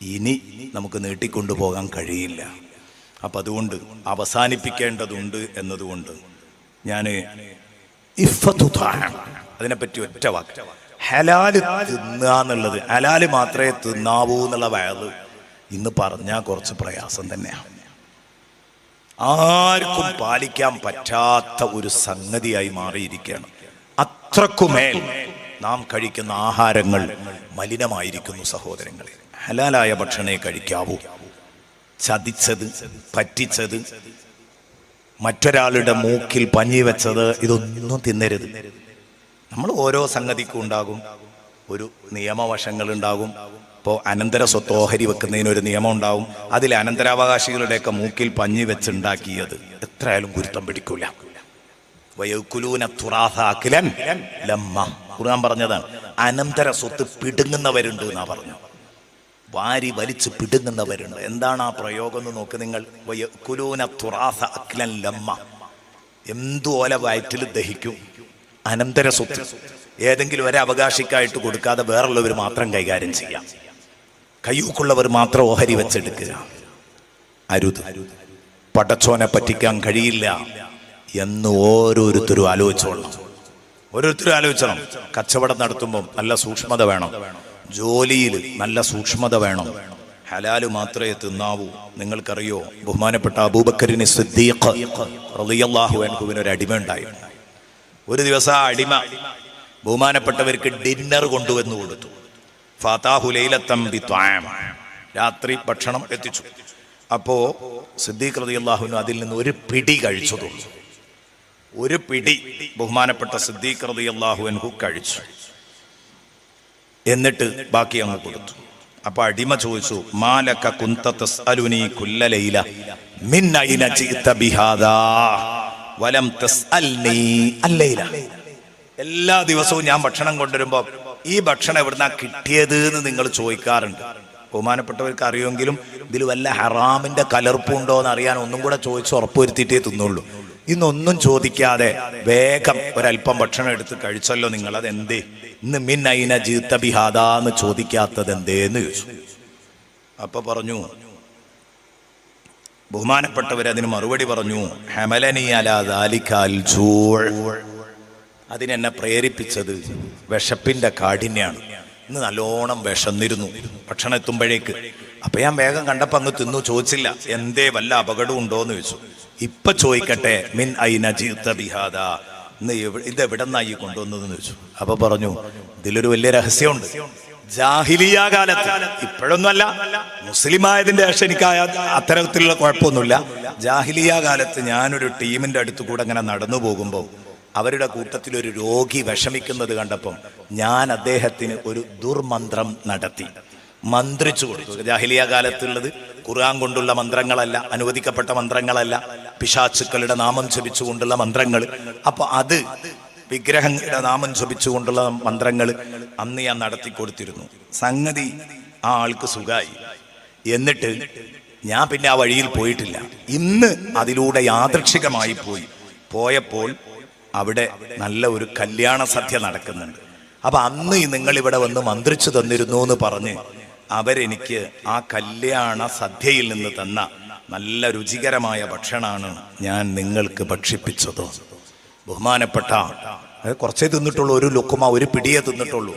ഇനി നമുക്ക് നീട്ടിക്കൊണ്ടുപോകാൻ കഴിയില്ല. അപ്പം അതുകൊണ്ട് അവസാനിപ്പിക്കേണ്ടതുണ്ട് എന്നതുകൊണ്ട് ഞാൻ അതിനെപ്പറ്റി ഒറ്റ വാക്ക്, ഹലാല് തിന്നുക എന്നുള്ളത്, ഹലാല് മാത്രമേ തിന്നാവൂ എന്നുള്ള വയത് ഇന്ന് പറഞ്ഞാൽ കുറച്ച് പ്രയാസം തന്നെയാണ്. ആർക്കും പാലിക്കാൻ പറ്റാത്ത ഒരു സംഗതിയായി മാറിയിരിക്കുകയാണ്. അത്രക്കുമേൽ നാം കഴിക്കുന്ന ആഹാരങ്ങൾ മലിനമായിരിക്കുന്നു സഹോദരങ്ങളെ. ഹലാലായ ഭക്ഷണേ കഴിക്കാവൂ. ചതിച്ചത്, പറ്റിച്ചത്, മറ്റൊരാളുടെ മൂക്കിൽ പഞ്ഞി വെച്ചത്, ഇതൊന്നും തിന്നരുത്. നമ്മൾ ഓരോ സംഗതിക്കും ഉണ്ടാകും ഒരു നിയമവശങ്ങൾ ഉണ്ടാകും. ഇപ്പോൾ അനന്തര സ്വത്ത് ഓഹരി വെക്കുന്നതിനൊരു നിയമം ഉണ്ടാവും. അതിൽ അനന്തരാവകാശികളുടെയൊക്കെ മൂക്കിൽ പഞ്ഞി വെച്ചുണ്ടാക്കിയത് എത്രയായാലും ഗുരുത്തം പിടിക്കൂല. ഖുർആൻ പറഞ്ഞതാണ്, അനന്തര സ്വത്ത് പിടുങ്ങുന്നവരുണ്ട് എന്നാ പറഞ്ഞു. വാരി വലിച്ച് പിടുങ്ങുന്നവരുണ്ട്. എന്താണ് ആ പ്രയോഗം എന്ന് നോക്ക് നിങ്ങൾ. എന്തു ഓല വയറ്റിൽ ദഹിക്കും. അനന്തര സ്വത്ത് ഏതെങ്കിലും ഒരു അവകാശിക്കായിട്ട് കൊടുക്കാതെ വേറുള്ളവർ മാത്രം കൈകാര്യം ചെയ്യാം. കയ്യൂക്കുള്ളവർ മാത്രം ഓഹരി വെച്ചെടുക്കുക. അരുത്. പടച്ചോനെ പറ്റിക്കാൻ കഴിയില്ല എന്ന് ഓരോരുത്തരും ആലോചിച്ചോളണം. ഓരോരുത്തരും ആലോചിച്ചണം. കച്ചവടം നടത്തുമ്പോൾ നല്ല സൂക്ഷ്മത വേണം. ജോലിയിൽ നല്ല സൂക്ഷ്മത വേണം. ഹലാല് മാത്രമേ തിന്നാവൂ. നിങ്ങൾക്കറിയോ, ബഹുമാനപ്പെട്ട അബൂബക്കറിന് സിദ്ദീഖ് റളിയല്ലാഹു അൻഹുവിന് ഒരു അടിമ ഉണ്ടായിരുന്നു. ഒരു ദിവസം ആ അടിമ ബഹുമാനപ്പെട്ടവർക്ക് ഡിന്നർ കൊണ്ടുവന്നു കൊടുത്തു. ഫാതാഹു ലൈലത്തം ബിത്വാം, രാത്രി ഭക്ഷണം എത്തിച്ചു. അപ്പോ സിദ്ദീഖ് റളിയല്ലാഹു അൻഹു അതിൽ നിന്ന് ഒരു പിടി കഴിച്ചു. ഒരു പിടി ബഹുമാനപ്പെട്ട സിദ്ദീഖ് റളിയല്ലാഹു അൻഹു കഴിച്ചു. എന്നിട്ട് ബാക്കി അങ്ങ് കൊടുത്തു. അപ്പൊ അടിമ ചോദിച്ചു, മാലക കുന്ത തസ്അലുനി കുല്ല ലൈല മിൻ അയ്ന ജിഅത ബിഹാദാ വലം തസ്അൽനി അല്ലൈല. എല്ലാ ദിവസവും ഞാൻ ഭക്ഷണം കൊണ്ടുവരുമ്പോ ഈ ഭക്ഷണം എവിടുന്നാ കിട്ടിയത് എന്ന് നിങ്ങൾ ചോദിക്കാറുണ്ട്. ബഹുമാനപ്പെട്ടവർക്ക് അറിയുമെങ്കിലും ഇതിൽ വല്ല ഹറാമിന്റെ കലർപ്പുണ്ടോ എന്ന് അറിയാൻ ഒന്നും കൂടെ ചോദിച്ച് ഉറപ്പുവരുത്തിയിട്ടേ തിന്നുള്ളൂ. ഇന്നൊന്നും ചോദിക്കാതെ വേഗം ഒരല്പം ഭക്ഷണം എടുത്ത് കഴിച്ചല്ലോ നിങ്ങൾ. അതെന്തേ ഇന്ന് മിൻ അയ്ന ജിഅത ബിഹാദാ എന്ന് ചോദിക്കാത്തത് എന്തേന്ന് ചോദിച്ചു. അപ്പൊ പറഞ്ഞു, ബഹുമാനപ്പെട്ടവരതിന് മറുപടി പറഞ്ഞു, ഹമലനി അലാ ദാലിക അൽ ജൂ', അതിനെന്നെ പ്രേരിപ്പിച്ചത് വിശപ്പിന്റെ കാഠിന്യാണ്. ഇന്ന് നല്ലോണം വിശന്നിരുന്നു ഭക്ഷണം എത്തുമ്പോഴേക്ക്. അപ്പൊ ഞാൻ വേഗം കണ്ടപ്പോ അങ്ങ് തിന്നു. ചോദിച്ചില്ല എന്തേ വല്ല അപകടം ഉണ്ടോന്ന് ചോദിച്ചു. ഇപ്പൊ ചോദിക്കട്ടെ, മിൻ ഐന ജിഅത ബിഹാദാ, ഇന്ന് ഇതെവിടെന്നായി കൊണ്ടുവന്നതെന്ന് ചോദിച്ചു. അപ്പൊ പറഞ്ഞു, ഇതിലൊരു വലിയ രഹസ്യമുണ്ട്. ജാഹിലിയ കാലത്ത്, ഇപ്പോഴൊന്നുമല്ല, മുസ്ലിം ആയതിന്റെ ശേഷം എനിക്ക് അത്തരത്തിലുള്ള കുഴപ്പമൊന്നുമില്ല. ജാഹിലിയ കാലത്ത് ഞാനൊരു ടീമിന്റെ അടുത്ത് കൂടെ അങ്ങനെ നടന്നു പോകുമ്പോൾ അവരുടെ കൂട്ടത്തിൽ ഒരു രോഗി വിഷമിക്കുന്നത് കണ്ടപ്പം ഞാൻ അദ്ദേഹത്തിന് ഒരു ദുർമന്ത്രം നടത്തി, മന്ത്രിച്ചു കൊടുത്തു. ജാഹിലിയ കാലത്തുള്ളത് ഖുർആൻ കൊണ്ടുള്ള മന്ത്രങ്ങളല്ല, അനുവദിക്കപ്പെട്ട മന്ത്രങ്ങളല്ല, പിശാചുക്കളുടെ നാമം ജപിച്ചുകൊണ്ടുള്ള മന്ത്രങ്ങൾ. അപ്പൊ അത് വിഗ്രഹങ്ങളുടെ നാമം ജപിച്ചുകൊണ്ടുള്ള മന്ത്രങ്ങൾ അന്ന് ഞാൻ നടത്തി കൊടുത്തിരുന്നു. സംഗതി ആ ആൾക്ക് സുഖമായി. എന്നിട്ട് ഞാൻ പിന്നെ ആ വഴിയിൽ പോയിട്ടില്ല. ഇന്ന് അതിലൂടെ യാദൃച്ഛികമായി പോയപ്പോൾ അവിടെ നല്ല ഒരു കല്യാണ സദ്യ നടക്കുന്നുണ്ട്. അപ്പൊ അന്ന് നിങ്ങൾ ഇവിടെ വന്ന് മന്ത്രിച്ചു തന്നിരുന്നു എന്ന് പറഞ്ഞ് അവരെനിക്ക് ആ കല്യാണ സദ്യയിൽ നിന്ന് തന്ന നല്ല രുചികരമായ ഭക്ഷണമാണ് ഞാൻ നിങ്ങൾക്ക് ഭക്ഷിപ്പിച്ചത്. ബഹുമാനപ്പെട്ട, കുറച്ചേ തിന്നിട്ടുള്ളൂ, ഒരു ലുക്കുമ, ഒരു പിടിയേ തിന്നിട്ടുള്ളൂ.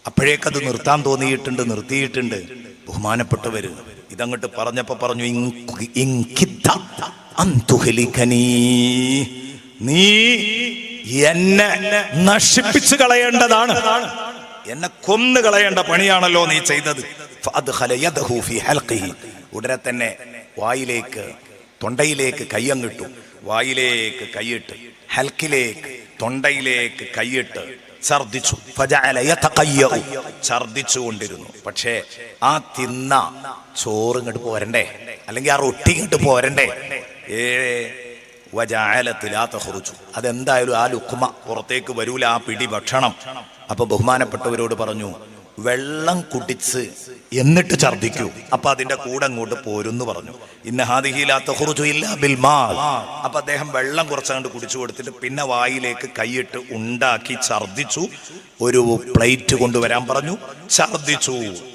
അപ്പോഴേക്കത് നിർത്താൻ തോന്നിയിട്ടുണ്ട്, നിർത്തിയിട്ടുണ്ട്. ബഹുമാനപ്പെട്ടവര് ഇതങ്ങോട്ട് പറഞ്ഞപ്പോ പറഞ്ഞു, നീ എന്നെ നശിപ്പിച്ചു കളയേണ്ടതാണ്, എന്നെ കൊന്നു കളയേണ്ട പണിയാണല്ലോ നീ ചെയ്തത്. ഉടനെ തന്നെ വായിലേക്ക്, തൊണ്ടയിലേക്ക് കയ്യങ്ങിട്ടു. വായിലേക്ക് കൈയിട്ട്, ഹൽക്കിലേക്ക്, തൊണ്ടയിലേക്ക് കൈയിട്ട് ഛർദിച്ചു. ഛർദിച്ചുകൊണ്ടിരുന്നു. പക്ഷേ ആ തിന്ന ചോറ് ഇങ്ങോട്ട് പോരണ്ടേ, അല്ലെങ്കിൽ ആ റൊട്ടി ഇങ്ങോട്ട് പോരണ്ടേ. അതെന്തായാലും ആ ലുക്മ പുറത്തേക്ക് വരൂല, ആ പിടി ഭക്ഷണം. അപ്പൊ ബഹുമാനപ്പെട്ടവരോട് പറഞ്ഞു, വെള്ളം കുടിച്ച് എന്നിട്ട് ഛർദിക്കൂ, അപ്പൊ അതിന്റെ കൂടെ അങ്ങോട്ട് പോരുന്ന് പറഞ്ഞു. അപ്പൊ അദ്ദേഹം വെള്ളം കുറച്ചങ്ങോട്ട് കുടിച്ചു കൊടുത്തിട്ട് പിന്നെ വായിലേക്ക് കൈയിട്ട് ഉണ്ടാക്കി ഛർദിച്ചു. ഒരു പ്ലേറ്റ് കൊണ്ടുവരാൻ പറഞ്ഞു.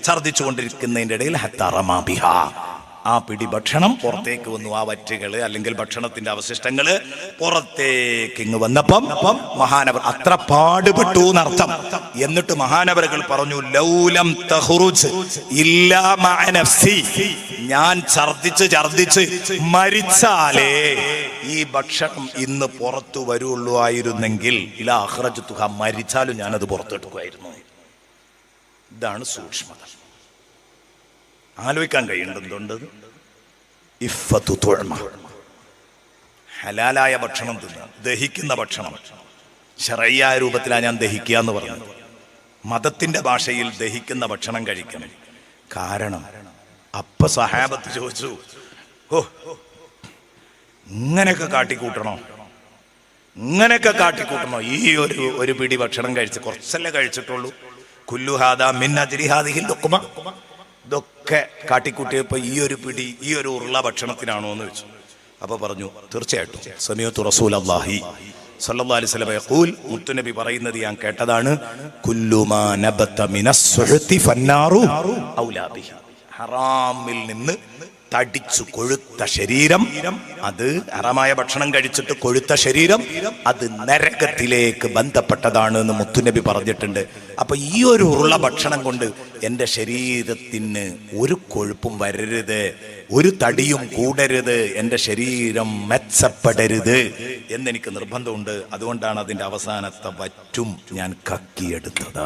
ഛർദിച്ചു കൊണ്ടിരിക്കുന്നതിന്റെ ഇടയിൽ ആ പിടി ഭക്ഷണം പുറത്തേക്ക് വന്നു. ആ വറ്റുകള് അല്ലെങ്കിൽ ഭക്ഷണത്തിന്റെ അവശിഷ്ടങ്ങള് പുറത്തേക്ക് ഇങ്ങ് വന്നപ്പം മഹാനവർ അത്ര പാടുപെട്ടു എന്നർത്ഥം. എന്നിട്ട് മഹാനവറുകൾ പറഞ്ഞു, ലൗലം തഖ്റുജ് ഇല്ലാ മഅ നഫ്സി, ഞാൻ ഛർദിച്ച് മരിച്ചാലേ ഈ ഭക്ഷണം ഇന്ന് പുറത്തു വരുള്ളൂ ആയിരുന്നെങ്കിൽ ഇലാ അഖ്റജ്തുഹ, മരിച്ചാലും ഞാനത് പുറത്തെടുക്കുമായിരുന്നു. ഇതാണ് സൂക്ഷ്മത. ആലോചിക്കാൻ കഴിയേണ്ടതുണ്ട്. ഇഫ്ഫത്തു തുഅമ, ഹലാലായ ഭക്ഷണം തിന്നുക, ദഹിക്കുന്ന ഭക്ഷണം. ശറയ്യായ രൂപത്തിലാണ് ഞാൻ ദഹിക്കുക എന്ന് പറഞ്ഞത്. മതത്തിന്റെ ഭാഷയിൽ ദഹിക്കുന്ന ഭക്ഷണം കഴിക്കണം. കാരണം അപ്പ സഹാബത്ത് ചോദിച്ചു, ഓ ഇങ്ങനെയൊക്കെ കാട്ടിക്കൂട്ടണോ, ഇങ്ങനെയൊക്കെ കാട്ടിക്കൂട്ടണോ? ഈ ഒരു പിടി ഭക്ഷണം കഴിച്ച് കുറച്ചല്ലേ കഴിച്ചിട്ടുള്ളൂ. കുല്ലു ഹാദാ മിൻ അജ്രി ഹാദിഹിൽ ലുഖ്മ, ഇതൊക്കെ കാട്ടിക്കൂട്ടിയപ്പോ ഈ ഒരു പിടി, ഈ ഒരു ഉരുള ഭക്ഷണത്തിനാണോ എന്ന് വെച്ചു. അപ്പൊ പറഞ്ഞു, തീർച്ചയായിട്ടും സമീഅതു റസൂലല്ലാഹി സ്വല്ലല്ലാഹു അലൈഹി വസല്ലം യഖൂൽ, മുത്തുനബി പറയുന്നത് ഞാൻ കേട്ടതാണ്, കുല്ലു മാ നബത മിനസ് സുഹ്തി ഫന്നാറു ഔലാ ബിഹി, ഹറാമിൽ നിന്ന് തടിച്ചു കൊഴുത്ത ശരീരം, അത് ഹറാമായ ഭക്ഷണം കഴിച്ചിട്ട് കൊഴുത്ത ശരീരം, അത് നരകത്തിലേക്ക് ബന്ധപ്പെട്ടതാണ് എന്ന് മുത്തുനബി പറഞ്ഞിട്ടുണ്ട്. അപ്പൊ ഈ ഒരു ഉരുള ഭക്ഷണം കൊണ്ട് എൻ്റെ ശരീരത്തിന് ഒരു കൊഴുപ്പും വരരുത്, ഒരു തടിയും കൂടരുത്, എൻ്റെ ശരീരം മെച്ചപ്പെടരുത് എന്നെനിക്ക് നിർബന്ധമുണ്ട്. അതുകൊണ്ടാണ് അതിൻ്റെ അവസാനത്തെ വറ്റും ഞാൻ കക്കിയെടുത്തത്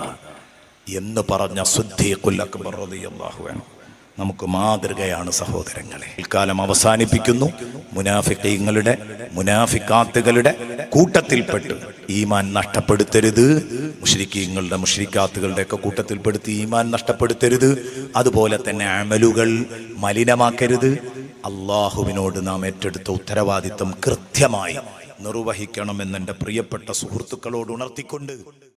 എന്ന് പറഞ്ഞ സിദ്ദീഖുൽ അക്ബർ റളിയല്ലാഹു അൻഹു നമുക്ക് മാതൃകയാണ് സഹോദരങ്ങളെ. ഇക്കാലം അവസാനിപ്പിക്കുന്നു. മുനാഫിഖീങ്ങളുടെ മുനാഫിക്കാത്തുകളുടെ കൂട്ടത്തിൽപ്പെട്ട് ഈമാൻ നഷ്ടപ്പെടുത്തരുത്. മുശ്രിക്കീങ്ങളുടെ മുശ്രിക്കാത്തുകളുടെ ഒക്കെ കൂട്ടത്തിൽപ്പെടുത്തി ഈമാൻ നഷ്ടപ്പെടുത്തരുത്. അതുപോലെ തന്നെ അമലുകൾ മലിനമാക്കരുത്. അള്ളാഹുവിനോട് നാം ഏറ്റെടുത്ത ഉത്തരവാദിത്വം കൃത്യമായി നിർവഹിക്കണമെന്ന് എൻ്റെ പ്രിയപ്പെട്ട സുഹൃത്തുക്കളോട് ഉണർത്തിക്കൊണ്ട്